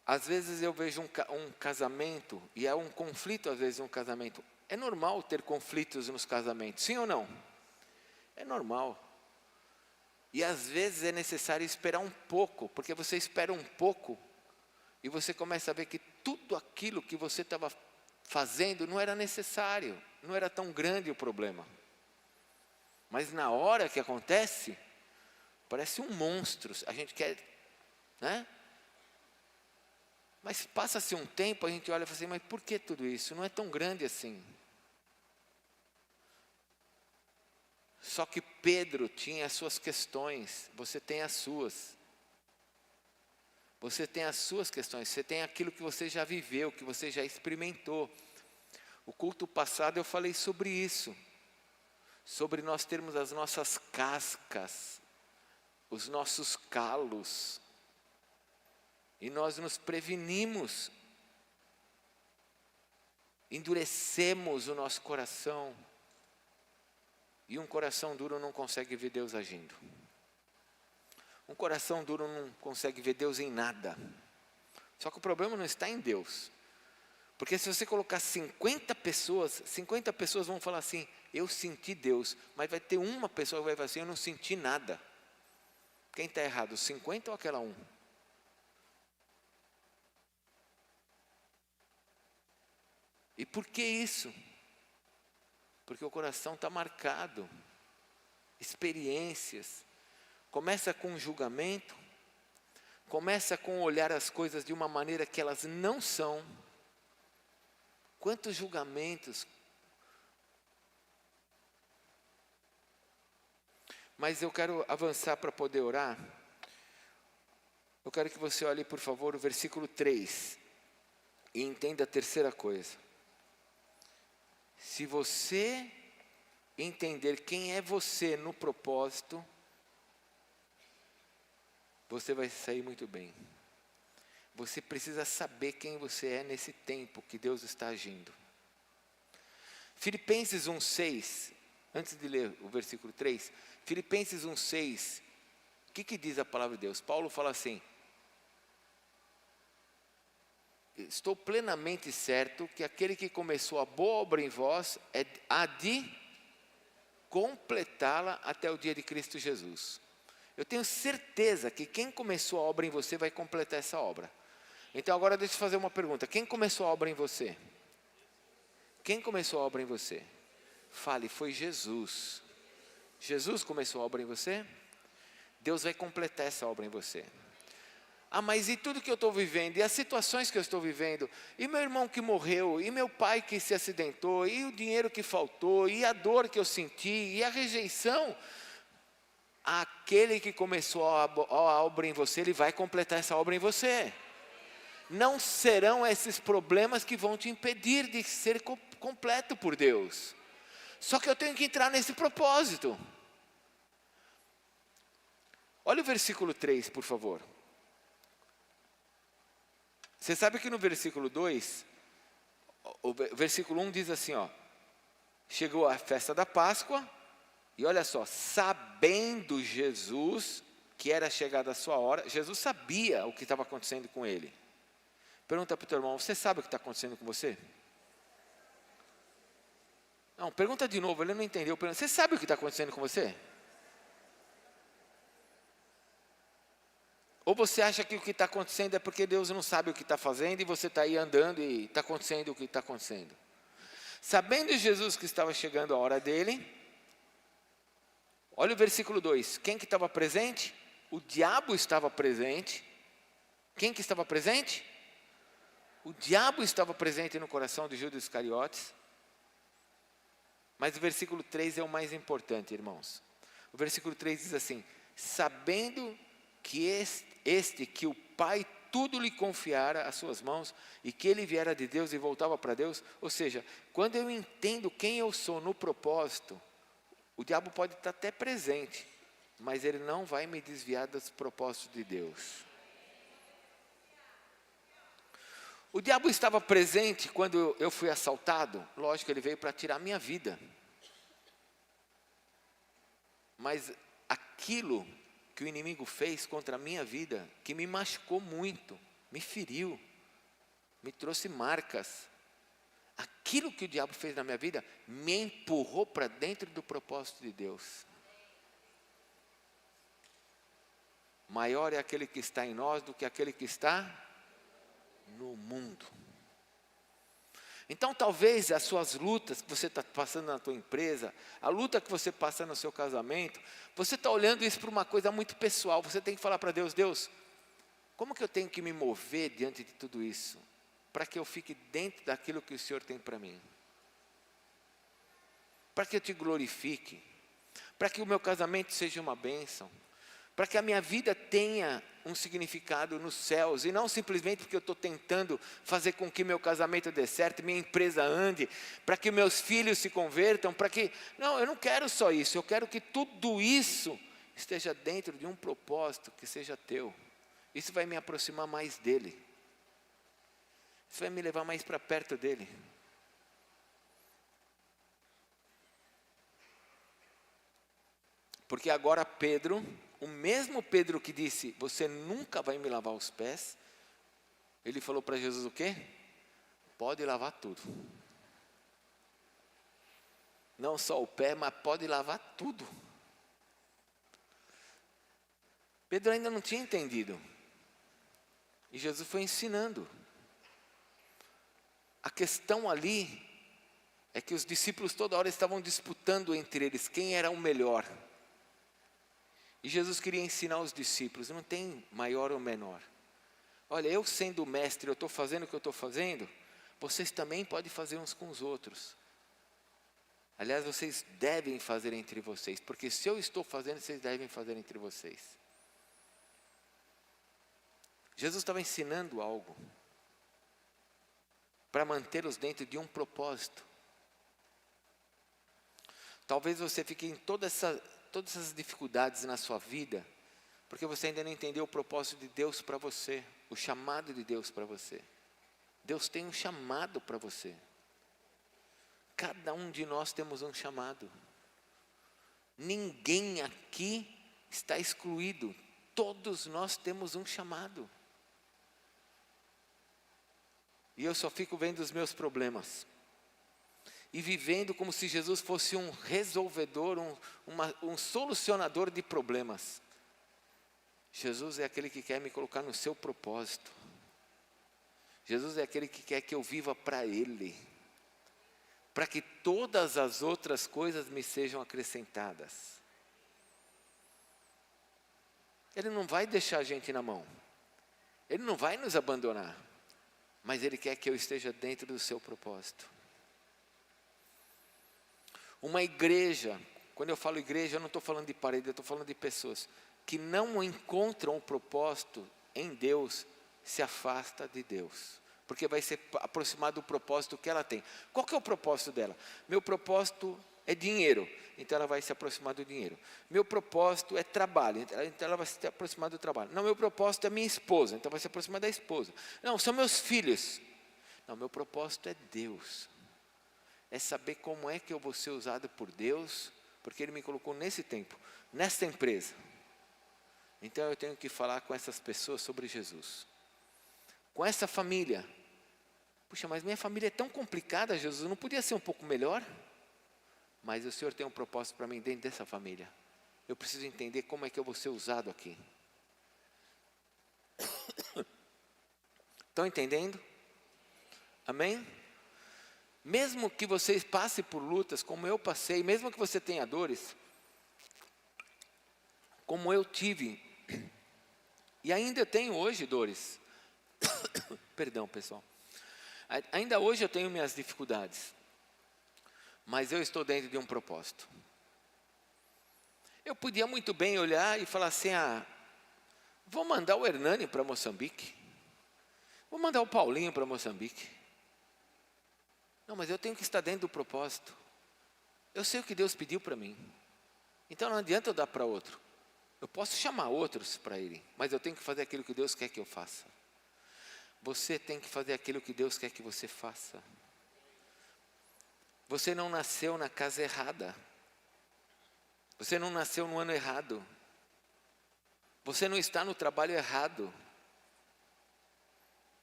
Às vezes eu vejo um casamento, e é um conflito às vezes um casamento. É normal ter conflitos nos casamentos, sim ou não? É normal. E às vezes é necessário esperar um pouco, porque você espera um pouco, e você começa a ver que tudo aquilo que você estava fazendo não era necessário, não era tão grande o problema. Mas na hora que acontece, parece um monstro, a gente quer, né? Mas passa-se um tempo, a gente olha e fala assim, mas por que tudo isso? Não é tão grande assim. Só que Pedro tinha as suas questões, você tem as suas. Você tem as suas questões, você tem aquilo que você já viveu, que você já experimentou. O culto passado eu falei sobre isso. Sobre nós termos as nossas cascas, os nossos calos. E nós nos prevenimos, endurecemos o nosso coração. E um coração duro não consegue ver Deus agindo. Um coração duro não consegue ver Deus em nada. Só que o problema não está em Deus. Porque se você colocar 50 pessoas vão falar assim, eu senti Deus. Mas vai ter uma pessoa que vai falar assim, eu não senti nada. Quem está errado, os 50 ou aquela um? E por que isso? Porque o coração está marcado. Experiências. Começa com julgamento. Começa com olhar as coisas de uma maneira que elas não são. Quantos julgamentos. Mas eu quero avançar para poder orar. Eu quero que você olhe, por favor, o versículo 3. E entenda a terceira coisa. Se você entender quem é você no propósito, você vai sair muito bem. Você precisa saber quem você é nesse tempo que Deus está agindo. Filipenses 1:6, antes de ler o versículo 3, Filipenses 1:6, o que diz a palavra de Deus? Paulo fala assim, estou plenamente certo que aquele que começou a boa obra em vós há de completá-la até o dia de Cristo Jesus. Eu tenho certeza que quem começou a obra em você vai completar essa obra. Então agora deixa eu fazer uma pergunta. Quem começou a obra em você? Quem começou a obra em você? Fale, foi Jesus. Jesus começou a obra em você? Deus vai completar essa obra em você. Ah, mas e tudo que eu estou vivendo, e as situações que eu estou vivendo, e meu irmão que morreu, e meu pai que se acidentou, e o dinheiro que faltou, e a dor que eu senti, e a rejeição, aquele que começou a obra em você, ele vai completar essa obra em você. Não serão esses problemas que vão te impedir de ser completo por Deus. Só que eu tenho que entrar nesse propósito. Olha o versículo 3, por favor. Você sabe que no versículo 2, o versículo 1 diz assim, ó, chegou a festa da Páscoa, e olha só, sabendo Jesus que era chegada a sua hora, Jesus sabia o que estava acontecendo com ele. Pergunta para o teu irmão, você sabe o que está acontecendo com você? Não, pergunta de novo, ele não entendeu. Você sabe o que está acontecendo com você? Ou você acha que o que está acontecendo é porque Deus não sabe o que está fazendo e você está aí andando e está acontecendo o que está acontecendo? Sabendo Jesus que estava chegando a hora dele, olha o versículo 2. Quem que estava presente? O diabo estava presente. Quem que estava presente? O diabo estava presente no coração de Judas Iscariotes. Mas o versículo 3 é o mais importante, irmãos. O versículo 3 diz assim: sabendo que que o Pai tudo lhe confiara às suas mãos, e que ele viera de Deus e voltava para Deus. Ou seja, quando eu entendo quem eu sou no propósito, o diabo pode estar até presente, mas ele não vai me desviar dos propósitos de Deus. O diabo estava presente quando eu fui assaltado. Lógico, ele veio para tirar a minha vida. Mas aquilo que o inimigo fez contra a minha vida, que me machucou muito, me feriu, me trouxe marcas. Aquilo que o diabo fez na minha vida, me empurrou para dentro do propósito de Deus. Maior é aquele que está em nós do que aquele que está no mundo. Então talvez as suas lutas que você está passando na tua empresa, a luta que você passa no seu casamento, você está olhando isso para uma coisa muito pessoal. Você tem que falar para Deus: Deus, como que eu tenho que me mover diante de tudo isso, para que eu fique dentro daquilo que o Senhor tem para mim? Para que eu te glorifique, para que o meu casamento seja uma bênção, para que a minha vida tenha um significado nos céus, e não simplesmente porque eu estou tentando fazer com que meu casamento dê certo, minha empresa ande, para que meus filhos se convertam, não, eu não quero só isso, eu quero que tudo isso esteja dentro de um propósito que seja teu. Isso vai me aproximar mais dele, isso vai me levar mais para perto dele. Porque agora Pedro, o mesmo Pedro que disse: você nunca vai me lavar os pés, ele falou para Jesus o quê? Pode lavar tudo. Não só o pé, mas pode lavar tudo. Pedro ainda não tinha entendido. E Jesus foi ensinando. A questão ali é que os discípulos toda hora estavam disputando entre eles quem era o melhor. E Jesus queria ensinar os discípulos: não tem maior ou menor. Olha, eu sendo o mestre, eu estou fazendo o que eu estou fazendo, vocês também podem fazer uns com os outros. Aliás, vocês devem fazer entre vocês, porque se eu estou fazendo, vocês devem fazer entre vocês. Jesus estava ensinando algo para mantê-los dentro de um propósito. Talvez você fique em todas essas dificuldades na sua vida, porque você ainda não entendeu o propósito de Deus para você, o chamado de Deus para você. Deus tem um chamado para você. Cada um de nós temos um chamado. Ninguém aqui está excluído. Todos nós temos um chamado. E eu só fico vendo os meus problemas e vivendo como se Jesus fosse um resolvedor, um solucionador de problemas. Jesus é aquele que quer me colocar no seu propósito. Jesus é aquele que quer que eu viva para Ele, para que todas as outras coisas me sejam acrescentadas. Ele não vai deixar a gente na mão, Ele não vai nos abandonar, mas Ele quer que eu esteja dentro do seu propósito. Uma igreja, quando eu falo igreja, eu não estou falando de parede, eu estou falando de pessoas que não encontram o propósito em Deus, se afasta de Deus, porque vai ser aproximado do propósito que ela tem. Qual que é o propósito dela? Meu propósito é dinheiro, então ela vai se aproximar do dinheiro. Meu propósito é trabalho, então ela vai se aproximar do trabalho. Não, meu propósito é minha esposa, então vai se aproximar da esposa. Não, são meus filhos. Não, meu propósito é Deus. É saber como é que eu vou ser usado por Deus, porque Ele me colocou nesse tempo, nessa empresa. Então eu tenho que falar com essas pessoas sobre Jesus. Com essa família. Puxa, mas minha família é tão complicada, Jesus, não podia ser um pouco melhor? Mas o Senhor tem um propósito para mim dentro dessa família. Eu preciso entender como é que eu vou ser usado aqui. Estão entendendo? Amém? Mesmo que você passe por lutas, como eu passei, mesmo que você tenha dores, como eu tive, e ainda tenho hoje dores. Perdão, pessoal. Ainda hoje eu tenho minhas dificuldades, mas eu estou dentro de um propósito. Eu podia muito bem olhar e falar assim, vou mandar o Hernani para Moçambique, vou mandar o Paulinho para Moçambique. Não, mas eu tenho que estar dentro do propósito. Eu sei o que Deus pediu para mim, então não adianta eu dar para outro. Eu posso chamar outros para irem, mas eu tenho que fazer aquilo que Deus quer que eu faça. Você tem que fazer aquilo que Deus quer que você faça. Você não nasceu na casa errada. Você não nasceu no ano errado. Você não está no trabalho errado.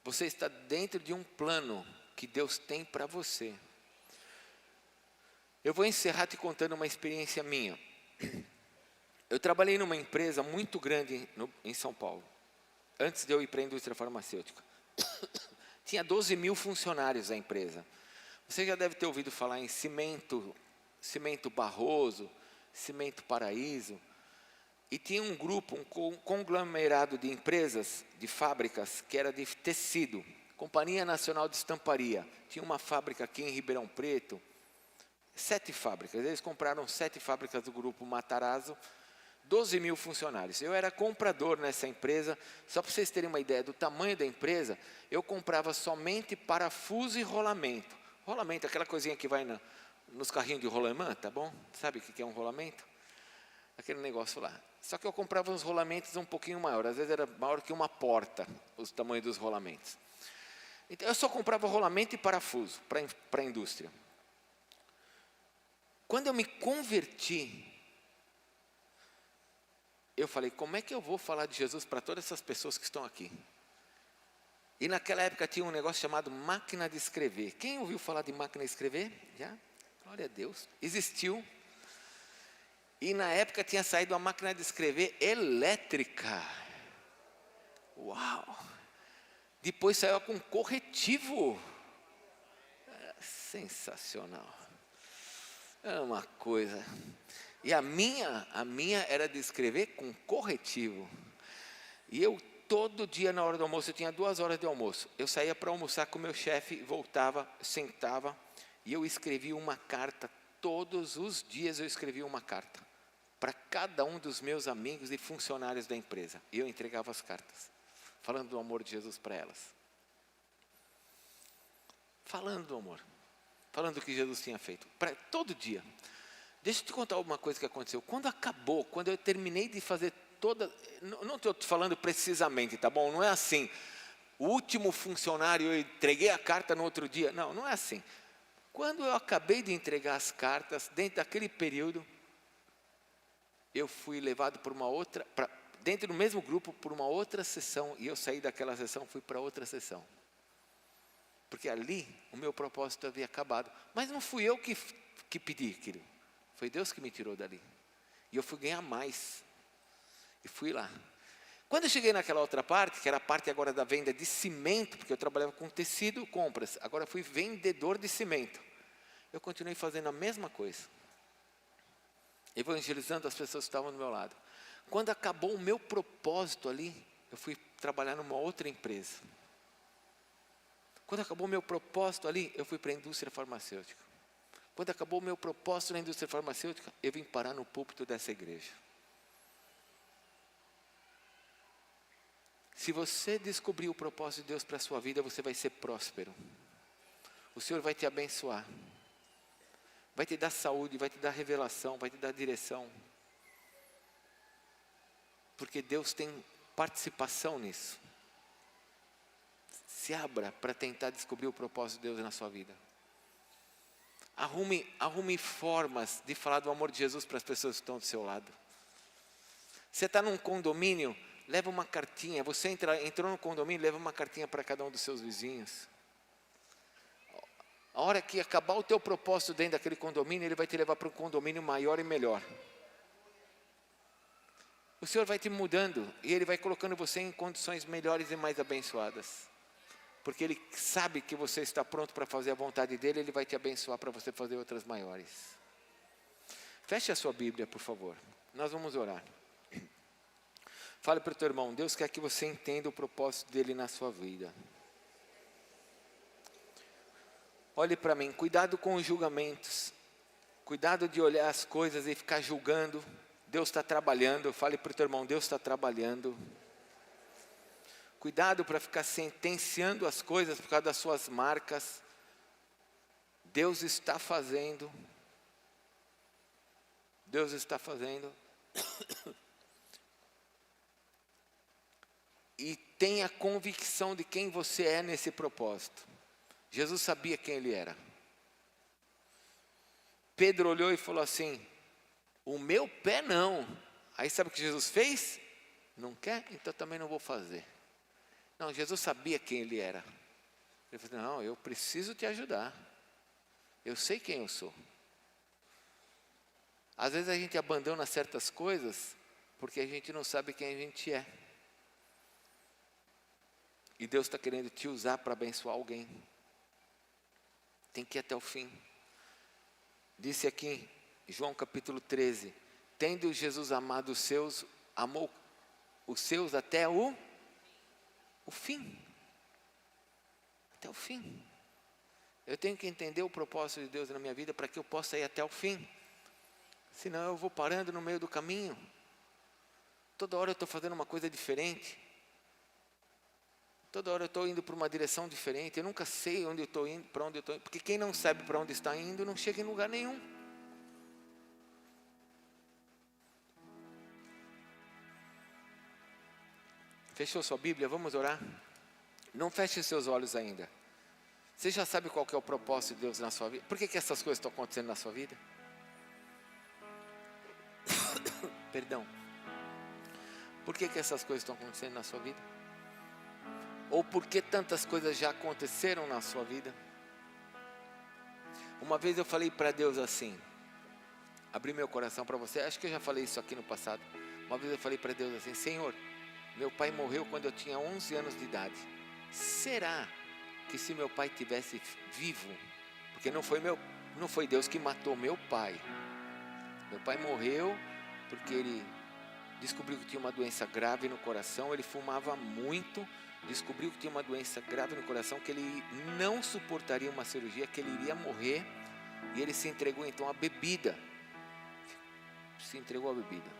Você está dentro de um plano que Deus tem para você. Eu vou encerrar te contando uma experiência minha. Eu trabalhei numa empresa muito grande em São Paulo, antes de eu ir para a indústria farmacêutica. Tinha 12 mil funcionários a empresa. Você já deve ter ouvido falar em Cimento Barroso, Cimento Paraíso. E tinha um grupo, um conglomerado de empresas, de fábricas, que era de tecido. Companhia Nacional de Estamparia. Tinha uma fábrica aqui em Ribeirão Preto. 7 fábricas. Eles compraram 7 fábricas do grupo Matarazzo. 12 mil funcionários. Eu era comprador nessa empresa. Só para vocês terem uma ideia do tamanho da empresa, eu comprava somente parafuso e rolamento. Rolamento, aquela coisinha que vai nos carrinhos de rolemã, tá bom? Sabe o que é um rolamento? Aquele negócio lá. Só que eu comprava uns rolamentos um pouquinho maiores. Às vezes era maior que uma porta, o tamanho dos rolamentos. Então eu só comprava rolamento e parafuso para a indústria. Quando eu me converti, eu falei, como é que eu vou falar de Jesus para todas essas pessoas que estão aqui? E naquela época tinha um negócio chamado máquina de escrever. Quem ouviu falar de máquina de escrever? Já? Glória a Deus. Existiu. E na época tinha saído uma máquina de escrever elétrica. Uau! Depois saiu com corretivo. Sensacional. É uma coisa. E a minha era de escrever com corretivo. E eu todo dia na hora do almoço, eu tinha 2 horas de almoço. Eu saía para almoçar com o meu chefe, voltava, sentava e eu escrevia uma carta. Todos os dias eu escrevia uma carta para cada um dos meus amigos e funcionários da empresa. E eu entregava as cartas, falando do amor de Jesus para elas. Falando do amor, falando do que Jesus tinha feito, todo dia. Deixa eu te contar uma coisa que aconteceu. Quando eu terminei de fazer não estou falando precisamente, tá bom? Não é assim. O último funcionário, eu entreguei a carta no outro dia. Não, não é assim. Quando eu acabei de entregar as cartas, dentro daquele período, eu fui levado por dentro do mesmo grupo, por uma outra sessão, e eu saí daquela sessão, fui para outra sessão. Porque ali, o meu propósito havia acabado. Mas não fui eu que pedi aquilo. Foi Deus que me tirou dali. E eu fui ganhar mais. E fui lá. Quando eu cheguei naquela outra parte, que era a parte agora da venda de cimento, porque eu trabalhava com tecido, compras. Agora fui vendedor de cimento. Eu continuei fazendo a mesma coisa. Evangelizando as pessoas que estavam do meu lado. Quando acabou o meu propósito ali, eu fui trabalhar numa outra empresa. Quando acabou o meu propósito ali, eu fui para a indústria farmacêutica. Quando acabou o meu propósito na indústria farmacêutica, eu vim parar no púlpito dessa igreja. Se você descobrir o propósito de Deus para a sua vida, você vai ser próspero. O Senhor vai te abençoar. Vai te dar saúde, vai te dar revelação, vai te dar direção. Porque Deus tem participação nisso. Se abra para tentar descobrir o propósito de Deus na sua vida. Arrume formas de falar do amor de Jesus para as pessoas que estão do seu lado. Você está num condomínio, leva uma cartinha. Você entrou no condomínio, leva uma cartinha para cada um dos seus vizinhos. A hora que acabar o teu propósito dentro daquele condomínio, ele vai te levar para um condomínio maior e melhor. O Senhor vai te mudando e Ele vai colocando você em condições melhores e mais abençoadas. porque Ele sabe que você está pronto para fazer a vontade dEle, Ele vai te abençoar para você fazer outras maiores. Feche a sua Bíblia, por favor. Nós vamos orar. Fale para o teu irmão, Deus quer que você entenda o propósito dEle na sua vida. Olhe para mim, cuidado com os julgamentos. Cuidado de olhar as coisas e ficar julgando. Deus está trabalhando. Fale para o teu irmão, Deus está trabalhando. Cuidado para ficar sentenciando as coisas por causa das suas marcas. Deus está fazendo. Deus está fazendo. E tenha convicção de quem você é nesse propósito. Jesus sabia quem Ele era. Pedro olhou e falou assim, o meu pé não. Aí sabe o que Jesus fez? Não quer? Então também não vou fazer. Não, Jesus sabia quem Ele era. Ele falou, não, eu preciso te ajudar. Eu sei quem eu sou. Às vezes a gente abandona certas coisas porque a gente não sabe quem a gente é. E Deus está querendo te usar para abençoar alguém. Tem que ir até o fim. Disse aqui, João capítulo 13, tendo Jesus amado os seus, amou os seus até o fim. Até o fim. Eu tenho que entender o propósito de Deus na minha vida para que eu possa ir até o fim. Senão eu vou parando no meio do caminho. Toda hora eu estou fazendo uma coisa diferente. Toda hora eu estou indo para uma direção diferente. Eu nunca sei onde eu estou indo, para onde eu estou indo. Porque quem não sabe para onde está indo, não chega em lugar nenhum. Fechou sua Bíblia? Vamos orar? Não feche seus olhos ainda. Você já sabe qual que é o propósito de Deus na sua vida? Por que essas coisas estão acontecendo na sua vida? Perdão. Por que essas coisas estão acontecendo na sua vida? Ou por que tantas coisas já aconteceram na sua vida? Uma vez eu falei para Deus assim, abri meu coração para você, acho que eu já falei isso aqui no passado. Uma vez eu falei para Deus assim, Senhor, meu pai morreu quando eu tinha 11 anos de idade. Será que se meu pai tivesse vivo, porque não foi Deus que matou meu pai. Meu pai morreu porque ele descobriu que tinha uma doença grave no coração, ele fumava muito, descobriu que tinha uma doença grave no coração, que ele não suportaria uma cirurgia, que ele iria morrer, e ele se entregou então à bebida. Se entregou à bebida.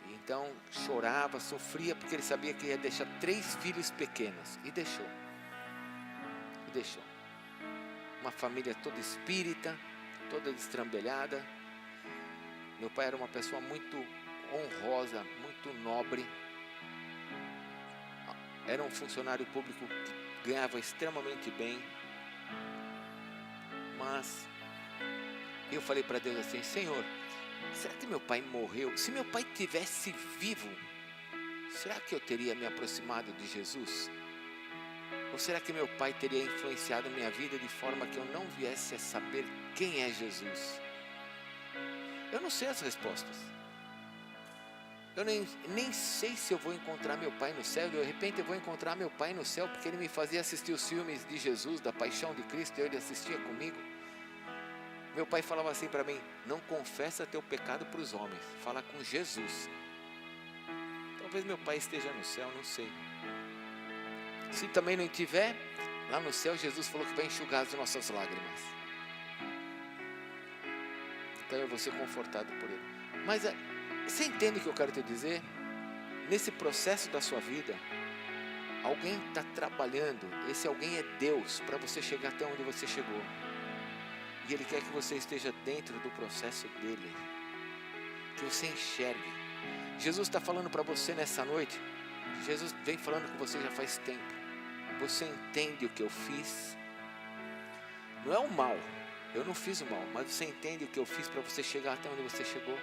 E então chorava, sofria, porque ele sabia que ia deixar 3 filhos pequenos. E deixou. Uma família toda espírita, toda destrambelhada. Meu pai era uma pessoa muito honrosa, muito nobre. Era um funcionário público que ganhava extremamente bem. Mas eu falei para Deus assim, Senhor, será que meu pai morreu? Se meu pai tivesse vivo, será que eu teria me aproximado de Jesus? Ou será que meu pai teria influenciado minha vida de forma que eu não viesse a saber quem é Jesus? Eu não sei as respostas. Eu nem sei se eu vou encontrar meu pai no céu. De repente eu vou encontrar meu pai no céu, porque ele me fazia assistir os filmes de Jesus, da paixão de Cristo, e ele assistia comigo. Meu pai falava assim para mim, não confessa teu pecado para os homens, fala com Jesus. Talvez meu pai esteja no céu, não sei. Se também não tiver, lá no céu Jesus falou que vai enxugar as nossas lágrimas. Então eu vou ser confortado por ele. Mas você entende o que eu quero te dizer? Nesse processo da sua vida, alguém está trabalhando, esse alguém é Deus, para você chegar até onde você chegou. E Ele quer que você esteja dentro do processo dEle, que você enxergue. Jesus está falando para você nessa noite, Jesus vem falando com você já faz tempo. Você entende o que eu fiz? Não é o mal, eu não fiz o mal, mas você entende o que eu fiz para você chegar até onde você chegou?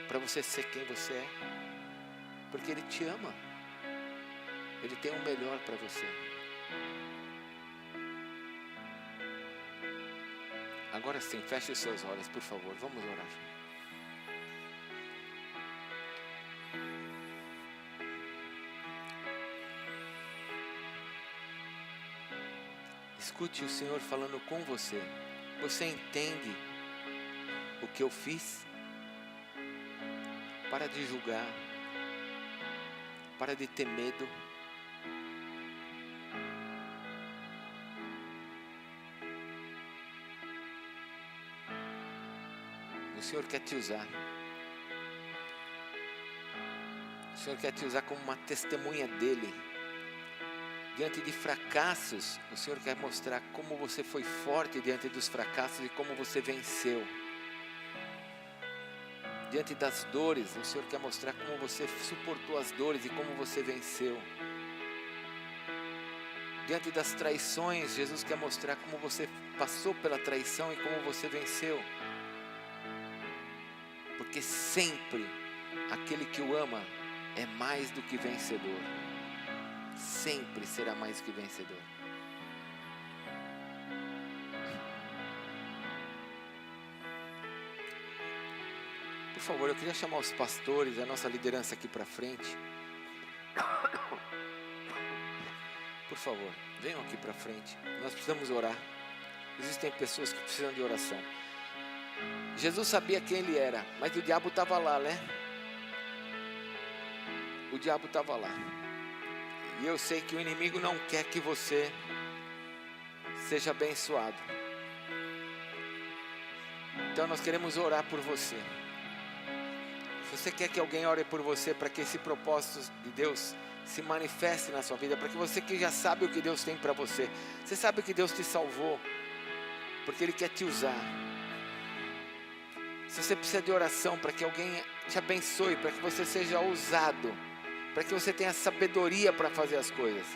Para você ser quem você é? Porque Ele te ama, Ele tem o melhor para você. Agora sim, feche os seus olhos, por favor, vamos orar. Escute o Senhor falando com você. Você entende o que eu fiz? Para de julgar. Para de ter medo. O Senhor quer te usar. O Senhor quer te usar como uma testemunha dEle. Diante de fracassos, o Senhor quer mostrar como você foi forte diante dos fracassos e como você venceu. Diante das dores, o Senhor quer mostrar como você suportou as dores e como você venceu. Diante das traições, Jesus quer mostrar como você passou pela traição e como você venceu. Porque sempre aquele que o ama é mais do que vencedor. Sempre será mais do que vencedor. Por favor, eu queria chamar os pastores, a nossa liderança aqui para frente. Por favor, venham aqui para frente. Nós precisamos orar. Existem pessoas que precisam de oração. Jesus sabia quem ele era, mas o diabo estava lá, né? O diabo estava lá. E eu sei que o inimigo não quer que você seja abençoado. Então nós queremos orar por você. Se você quer que alguém ore por você, para que esse propósito de Deus se manifeste na sua vida, para que você que já sabe o que Deus tem para você, você sabe que Deus te salvou, porque Ele quer te usar. Se você precisa de oração para que alguém te abençoe, para que você seja ousado, para que você tenha sabedoria para fazer as coisas,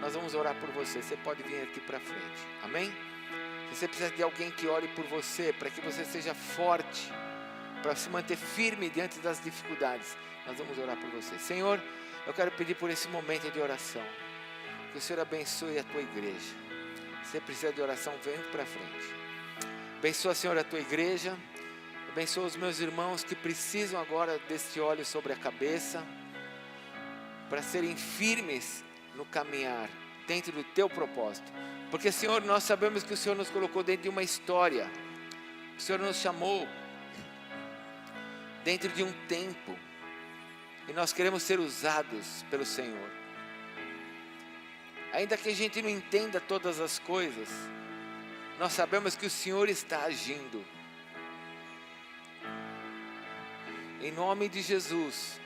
nós vamos orar por você. Você pode vir aqui para frente, amém? Se você precisa de alguém que ore por você, para que você seja forte, para se manter firme diante das dificuldades, nós vamos orar por você. Senhor, eu quero pedir por esse momento de oração, que o Senhor abençoe a tua igreja. Se você precisa de oração, vem para frente. Abençoa, Senhor, a tua igreja. Abençoa os meus irmãos que precisam agora deste óleo sobre a cabeça, para serem firmes no caminhar dentro do teu propósito. Porque, Senhor, nós sabemos que o Senhor nos colocou dentro de uma história. O Senhor nos chamou dentro de um tempo, e nós queremos ser usados pelo Senhor. Ainda que a gente não entenda todas as coisas, nós sabemos que o Senhor está agindo. Em nome de Jesus.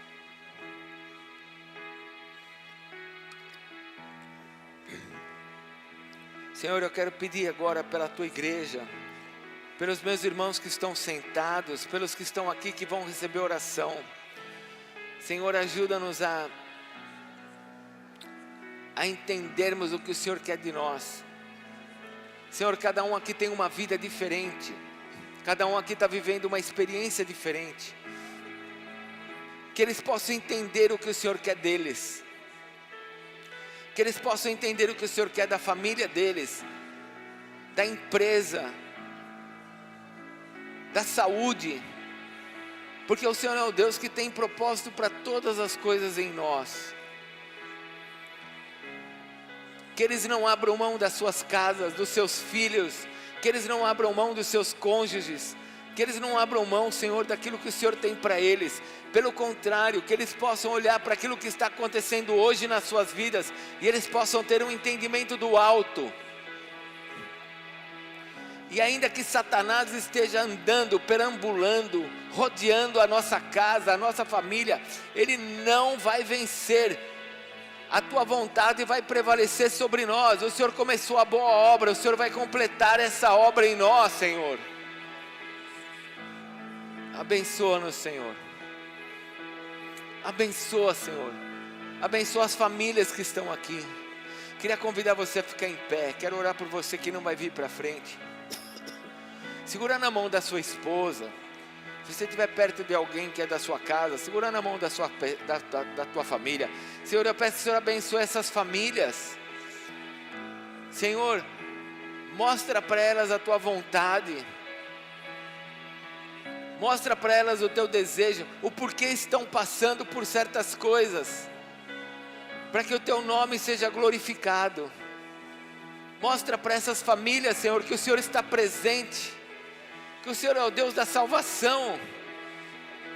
Senhor, eu quero pedir agora pela tua igreja, pelos meus irmãos que estão sentados, pelos que estão aqui que vão receber oração. Senhor, ajuda-nos a entendermos o que o Senhor quer de nós. Senhor, cada um aqui tem uma vida diferente, cada um aqui está vivendo uma experiência diferente. Que eles possam entender o que o Senhor quer deles, que eles possam entender o que o Senhor quer da família deles, da empresa, da saúde, porque o Senhor é o Deus que tem propósito para todas as coisas em nós. Que eles não abram mão das suas casas, dos seus filhos, que eles não abram mão dos seus cônjuges, que eles não abram mão, Senhor, daquilo que o Senhor tem para eles. Pelo contrário, que eles possam olhar para aquilo que está acontecendo hoje nas suas vidas, e eles possam ter um entendimento do alto. E ainda que Satanás esteja andando, perambulando, rodeando a nossa casa, a nossa família, ele não vai vencer. A tua vontade vai prevalecer sobre nós. O Senhor começou a boa obra, o Senhor vai completar essa obra em nós, Senhor. Abençoa-nos, Senhor. Abençoa, Senhor. Abençoa as famílias que estão aqui. Queria convidar você a ficar em pé. Quero orar por você que não vai vir para frente. Segura na mão da sua esposa. Se você estiver perto de alguém que é da sua casa, segura na mão da tua família. Senhor, eu peço que o Senhor abençoe essas famílias. Senhor, mostra para elas a tua vontade. Mostra para elas o teu desejo, o porquê estão passando por certas coisas, para que o teu nome seja glorificado. Mostra para essas famílias, Senhor, que o Senhor está presente, que o Senhor é o Deus da salvação,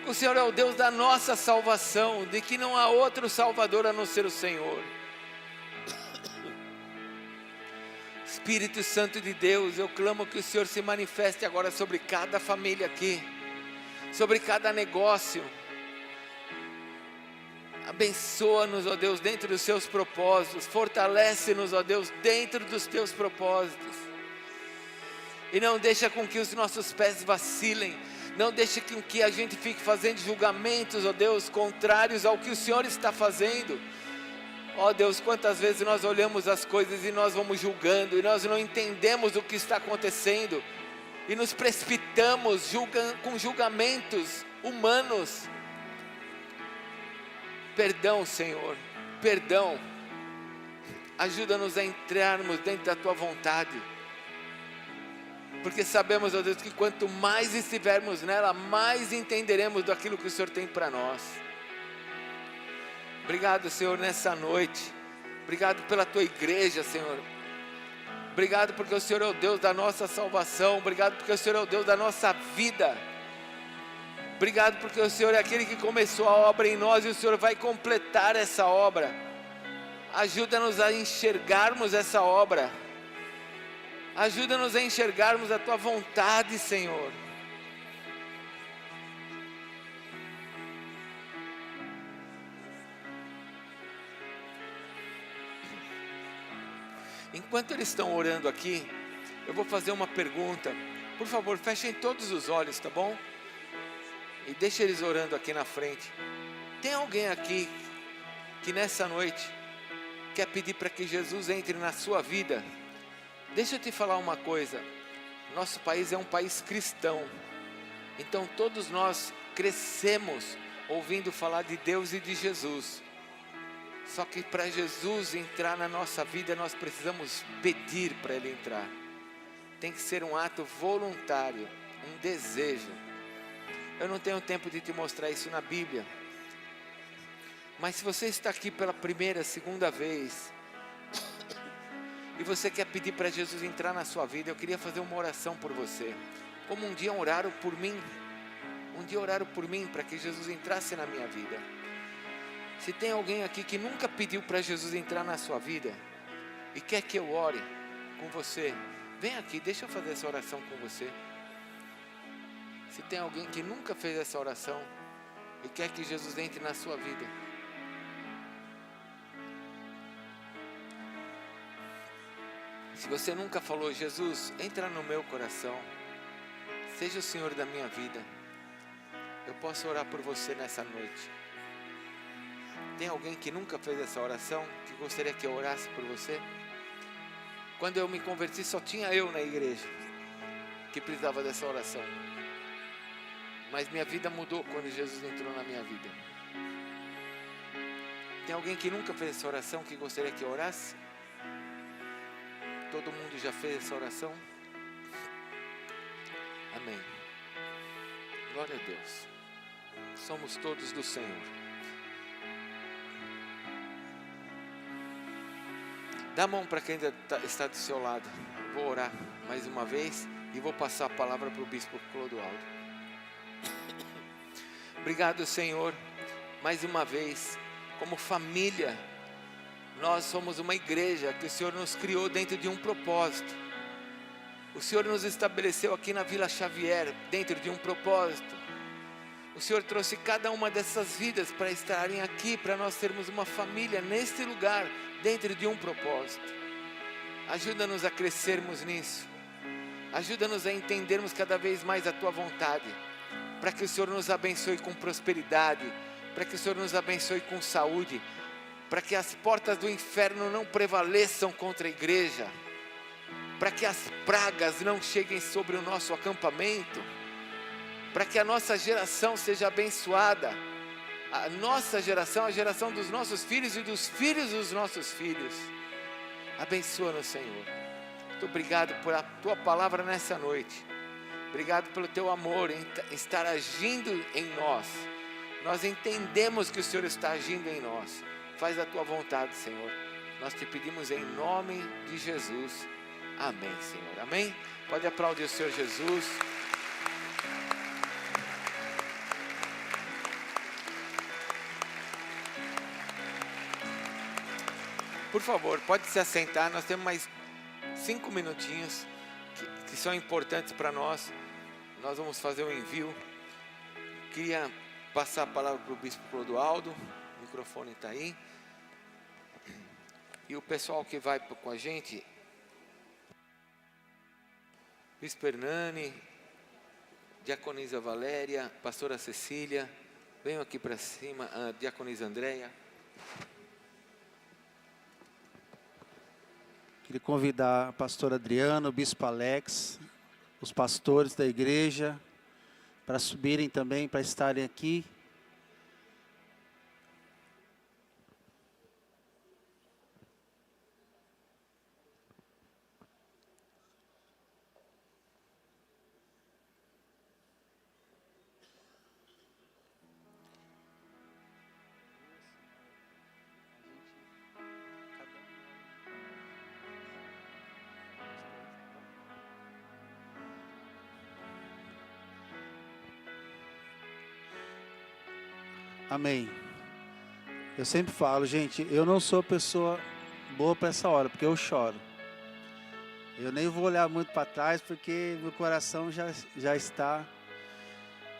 que o Senhor é o Deus da nossa salvação, de que não há outro Salvador a não ser o Senhor. Espírito Santo de Deus, eu clamo que o Senhor se manifeste agora sobre cada família aqui, sobre cada negócio. Abençoa-nos, ó Deus, dentro dos seus propósitos. Fortalece-nos, ó Deus, dentro dos teus propósitos. E não deixa com que os nossos pés vacilem. Não deixa com que a gente fique fazendo julgamentos, ó Deus, contrários ao que o Senhor está fazendo. Ó Deus, quantas vezes nós olhamos as coisas e nós vamos julgando, e nós não entendemos o que está acontecendo, e nos precipitamos com julgamentos humanos. Perdão, Senhor, perdão. Ajuda-nos a entrarmos dentro da Tua vontade, porque sabemos, ó Deus, que quanto mais estivermos nela, mais entenderemos daquilo que o Senhor tem para nós. Obrigado, Senhor, nessa noite. Obrigado pela Tua igreja, Senhor. Obrigado porque o Senhor é o Deus da nossa salvação. Obrigado porque o Senhor é o Deus da nossa vida. Obrigado porque o Senhor é aquele que começou a obra em nós e o Senhor vai completar essa obra. Ajuda-nos a enxergarmos essa obra. Ajuda-nos a enxergarmos a Tua vontade, Senhor. Enquanto eles estão orando aqui, eu vou fazer uma pergunta. Por favor, fechem todos os olhos, tá bom? E deixa eles orando aqui na frente. Tem alguém aqui que nessa noite quer pedir para que Jesus entre na sua vida? Deixa eu te falar uma coisa. Nosso país é um país cristão. Então todos nós crescemos ouvindo falar de Deus e de Jesus. Só que para Jesus entrar na nossa vida, nós precisamos pedir para Ele entrar. Tem que ser um ato voluntário, um desejo. Eu não tenho tempo de te mostrar isso na Bíblia. Mas se você está aqui pela primeira, segunda vez, e você quer pedir para Jesus entrar na sua vida, eu queria fazer uma oração por você. Como um dia oraram por mim. Um dia oraram por mim para que Jesus entrasse na minha vida. Se tem alguém aqui que nunca pediu para Jesus entrar na sua vida e quer que eu ore com você, vem aqui, deixa eu fazer essa oração com você. Se tem alguém que nunca fez essa oração e quer que Jesus entre na sua vida, se você nunca falou, Jesus, entra no meu coração, seja o Senhor da minha vida, eu posso orar por você nessa noite. Tem alguém que nunca fez essa oração, que gostaria que eu orasse por você? Quando eu me converti, só tinha eu na igreja que precisava dessa oração. Mas minha vida mudou quando Jesus entrou na minha vida. Tem alguém que nunca fez essa oração, que gostaria que eu orasse? Todo mundo já fez essa oração? Amém. Glória a Deus. Somos todos do Senhor. Dá a mão para quem ainda está do seu lado. Vou orar mais uma vez e vou passar a palavra para o Bispo Clodoaldo. Obrigado, Senhor, mais uma vez, como família, nós somos uma igreja que o Senhor nos criou dentro de um propósito. O Senhor nos estabeleceu aqui na Vila Xavier, dentro de um propósito. O Senhor trouxe cada uma dessas vidas para estarem aqui, para nós sermos uma família neste lugar, dentro de um propósito. Ajuda-nos a crescermos nisso. Ajuda-nos a entendermos cada vez mais a Tua vontade, para que o Senhor nos abençoe com prosperidade, para que o Senhor nos abençoe com saúde, para que as portas do inferno não prevaleçam contra a igreja, para que as pragas não cheguem sobre o nosso acampamento, para que a nossa geração seja abençoada, a nossa geração, a geração dos nossos filhos e dos filhos dos nossos filhos. Abençoa-nos, Senhor. Muito obrigado por a Tua palavra nessa noite. Obrigado pelo Teu amor em estar agindo em nós. Nós entendemos que o Senhor está agindo em nós. Faz a Tua vontade, Senhor. Nós te pedimos em nome de Jesus. Amém, Senhor. Amém? Pode aplaudir o Senhor Jesus. Por favor, pode se assentar. Nós temos mais 5 minutinhos que são importantes para nós. Nós vamos fazer o envio. Queria passar a palavra para o Bispo Clodoaldo. O microfone está aí. E o pessoal que vai com a gente, Bispo Hernani, Diaconisa Valéria, Pastora Cecília, venham aqui para cima, a Diaconisa Andréia. Queria convidar a pastora Adriana, o bispo Alex, os pastores da igreja, para subirem também, para estarem aqui. Amém. Eu sempre falo, gente, eu não sou pessoa boa para essa hora, porque eu choro. Eu nem vou olhar muito para trás, porque meu coração já está.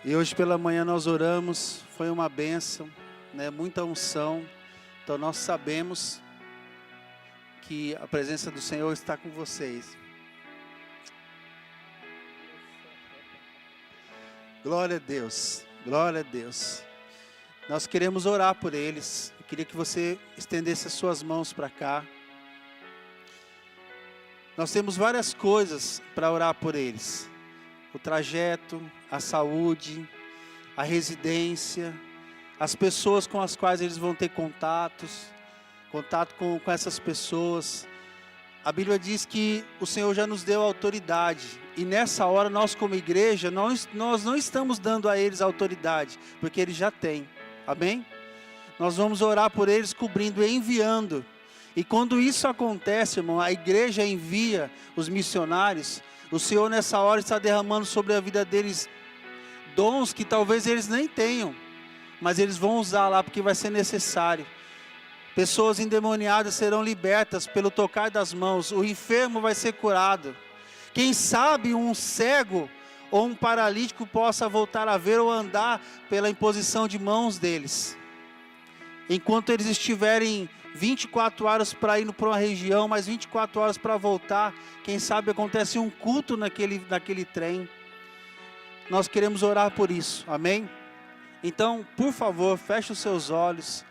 E hoje pela manhã nós oramos, foi uma bênção, né? Muita unção. Então nós sabemos que a presença do Senhor está com vocês. Glória a Deus, glória a Deus. Nós queremos orar por eles. Eu queria que você estendesse as suas mãos para cá. Nós temos várias coisas para orar por eles. O trajeto, a saúde, a residência, as pessoas com as quais eles vão ter contato com essas pessoas. A Bíblia diz que o Senhor já nos deu autoridade. E nessa hora nós como igreja, nós não estamos dando a eles autoridade, porque eles já têm. Amém? Nós vamos orar por eles, cobrindo e enviando. E quando isso acontece, irmão, a igreja envia os missionários. O Senhor nessa hora está derramando sobre a vida deles dons que talvez eles nem tenham, mas eles vão usar lá porque vai ser necessário. Pessoas endemoniadas serão libertas pelo tocar das mãos. O enfermo vai ser curado. Quem sabe um cego ou um paralítico possa voltar a ver ou andar pela imposição de mãos deles. Enquanto eles estiverem 24 horas para ir para uma região, mais 24 horas para voltar, quem sabe acontece um culto naquele trem. Nós queremos orar por isso, amém? Então, por favor, feche os seus olhos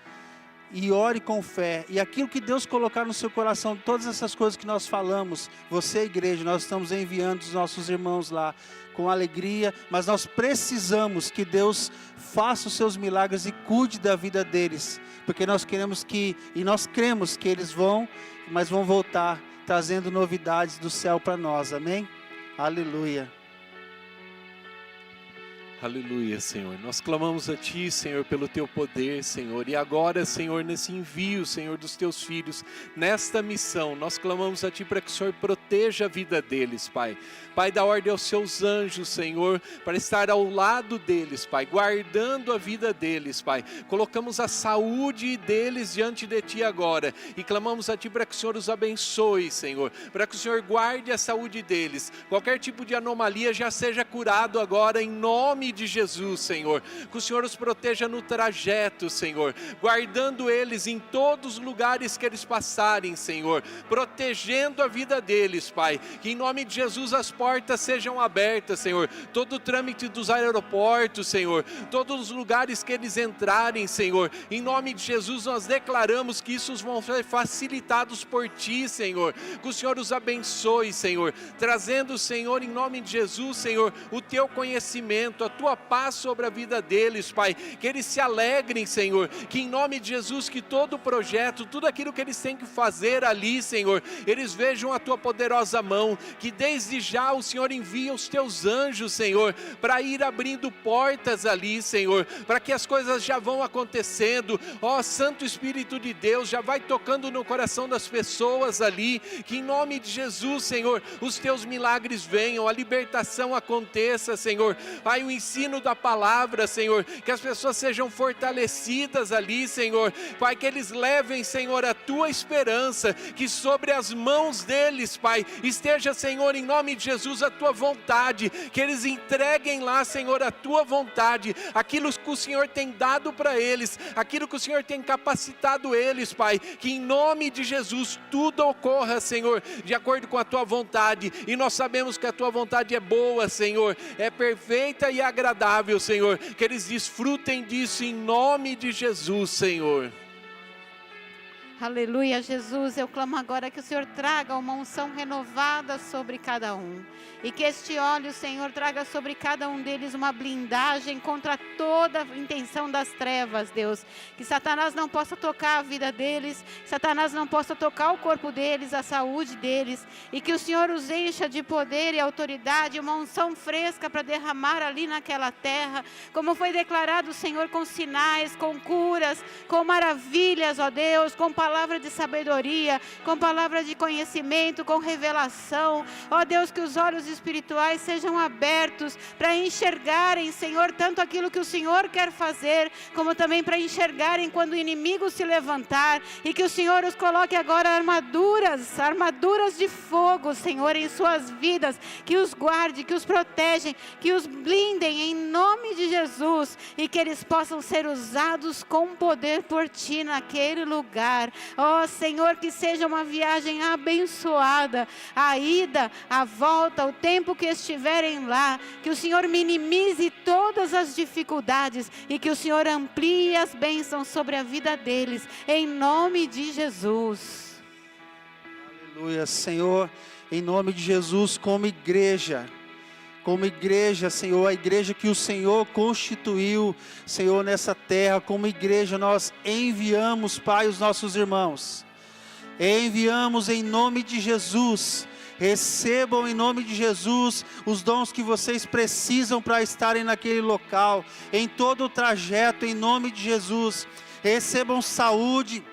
e ore com fé. E aquilo que Deus colocar no seu coração, todas essas coisas que nós falamos, você, igreja, nós estamos enviando os nossos irmãos lá com alegria, mas nós precisamos que Deus faça os seus milagres e cuide da vida deles, porque nós queremos e nós cremos que eles vão voltar trazendo novidades do céu para nós, amém? Aleluia. Aleluia, Senhor. Nós clamamos a Ti, Senhor, pelo Teu poder, Senhor. E agora, Senhor, nesse envio, Senhor, dos Teus filhos, nesta missão, nós clamamos a Ti para que o Senhor proteja a vida deles, Pai. Pai, dá ordem aos Seus anjos, Senhor, para estar ao lado deles, Pai, guardando a vida deles, Pai. Colocamos a saúde deles diante de Ti agora e clamamos a Ti para que o Senhor os abençoe, Senhor, para que o Senhor guarde a saúde deles. Qualquer tipo de anomalia já seja curado agora em nome de Jesus, Senhor. Que o Senhor os proteja no trajeto, Senhor, guardando eles em todos os lugares que eles passarem, Senhor, protegendo a vida deles, Pai. Que em nome de Jesus as portas sejam abertas, Senhor. Todo o trâmite dos aeroportos, Senhor, todos os lugares que eles entrarem, Senhor, em nome de Jesus nós declaramos que isso vão ser facilitados por Ti, Senhor. Que o Senhor os abençoe, Senhor, trazendo, Senhor, em nome de Jesus, Senhor, o Teu conhecimento, a tua paz sobre a vida deles, Pai, que eles se alegrem, Senhor, que em nome de Jesus, que todo o projeto, tudo aquilo que eles têm que fazer ali, Senhor, eles vejam a tua poderosa mão, que desde já o Senhor envia os teus anjos, Senhor, para ir abrindo portas ali, Senhor, para que as coisas já vão acontecendo. Ó Santo Espírito de Deus, já vai tocando no coração das pessoas ali, que em nome de Jesus, Senhor, os teus milagres venham, a libertação aconteça, Senhor, Pai, o ensino da palavra, Senhor, que as pessoas sejam fortalecidas ali, Senhor, Pai, que eles levem, Senhor, a tua esperança, que sobre as mãos deles, Pai, esteja, Senhor, em nome de Jesus, a tua vontade, que eles entreguem lá, Senhor, a tua vontade, aquilo que o Senhor tem dado para eles, aquilo que o Senhor tem capacitado eles, Pai, que em nome de Jesus tudo ocorra, Senhor, de acordo com a tua vontade, e nós sabemos que a tua vontade é boa, Senhor, é perfeita e agradável, Senhor, que eles desfrutem disso em nome de Jesus, Senhor. Aleluia, Jesus, eu clamo agora que o Senhor traga uma unção renovada sobre cada um. E que este óleo, Senhor, traga sobre cada um deles uma blindagem contra toda intenção das trevas, Deus. Que Satanás não possa tocar a vida deles, Satanás não possa tocar o corpo deles, a saúde deles. E que o Senhor os encha de poder e autoridade, uma unção fresca para derramar ali naquela terra. Como foi declarado, Senhor, com sinais, com curas, com maravilhas, ó Deus, com palavra de sabedoria, com palavra de conhecimento, com revelação. Ó Deus, que os olhos espirituais sejam abertos para enxergarem, Senhor, tanto aquilo que o Senhor quer fazer, como também para enxergarem quando o inimigo se levantar, e que o Senhor os coloque agora armaduras de fogo, Senhor, em suas vidas, que os guarde, que os protejam, que os blindem em nome de Jesus, e que eles possam ser usados com poder por Ti naquele lugar. Ó Senhor, que seja uma viagem abençoada, a ida, a volta, o tempo que estiverem lá, que o Senhor minimize todas as dificuldades e que o Senhor amplie as bênçãos sobre a vida deles, em nome de Jesus. Aleluia, Senhor, em nome de Jesus, como igreja, Senhor, a igreja que o Senhor constituiu, Senhor, nessa terra, como igreja nós enviamos, Pai, os nossos irmãos, enviamos em nome de Jesus. Recebam em nome de Jesus os dons que vocês precisam para estarem naquele local, em todo o trajeto, em nome de Jesus. Recebam saúde,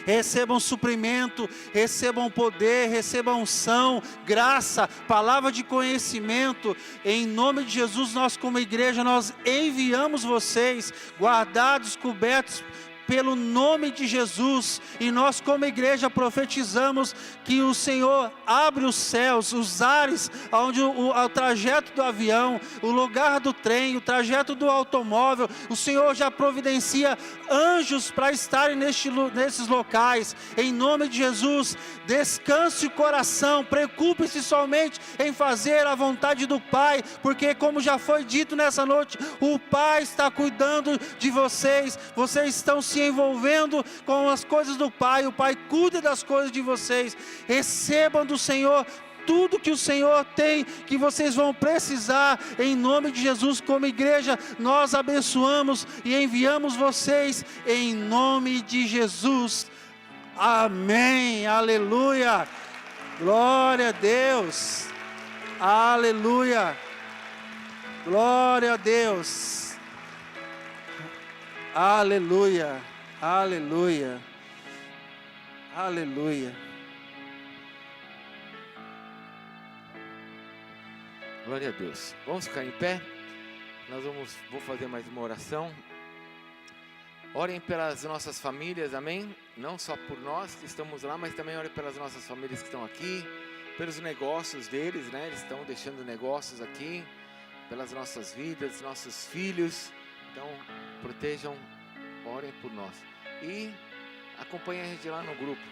recebam suprimento, recebam poder, recebam unção, graça, palavra de conhecimento. Em nome de Jesus, nós como igreja, nós enviamos vocês, guardados, cobertos pelo nome de Jesus, e nós como igreja profetizamos que o Senhor abre os céus, os ares, onde o trajeto do avião, o lugar do trem, o trajeto do automóvel, o Senhor já providencia anjos para estarem nesses locais, em nome de Jesus. Descanse o coração, preocupe-se somente em fazer a vontade do Pai, porque como já foi dito nessa noite, o Pai está cuidando de vocês, vocês estão se envolvendo com as coisas do Pai, o Pai cuida das coisas de vocês. Recebam do Senhor tudo que o Senhor tem, que vocês vão precisar, em nome de Jesus. Como igreja, nós abençoamos e enviamos vocês, em nome de Jesus, amém, aleluia, glória a Deus, aleluia, glória a Deus, aleluia, aleluia, aleluia. Glória a Deus. Vamos ficar em pé. Vou fazer mais uma oração. Orem pelas nossas famílias, amém? Não só por nós que estamos lá, mas também orem pelas nossas famílias que estão aqui, pelos negócios deles, né? Eles estão deixando negócios aqui, pelas nossas vidas, nossos filhos. Então, protejam, orem por nós. E acompanhem a gente lá no grupo.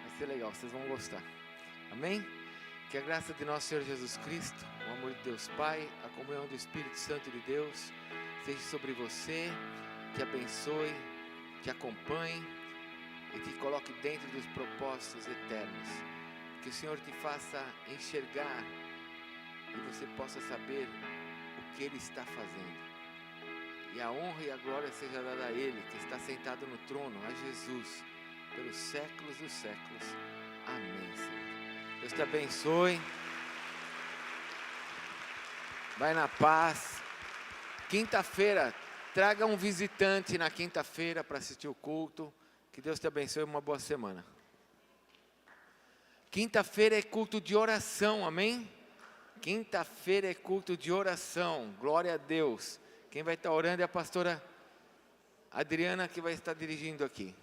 Vai ser legal, vocês vão gostar. Amém? Que a graça de nosso Senhor Jesus Cristo, o amor de Deus Pai, a comunhão do Espírito Santo de Deus, seja sobre você, te abençoe, te acompanhe e te coloque dentro dos propósitos eternos. Que o Senhor te faça enxergar e você possa saber o que Ele está fazendo. E a honra e a glória seja dada a Ele, que está sentado no trono, a Jesus, pelos séculos dos séculos. Amém, Senhor. Deus te abençoe. Vai na paz. Quinta-feira, traga um visitante na quinta-feira para assistir o culto. Que Deus te abençoe e uma boa semana. Quinta-feira é culto de oração, amém? Quinta-feira é culto de oração, glória a Deus. Quem vai estar orando é a pastora Adriana, que vai estar dirigindo aqui.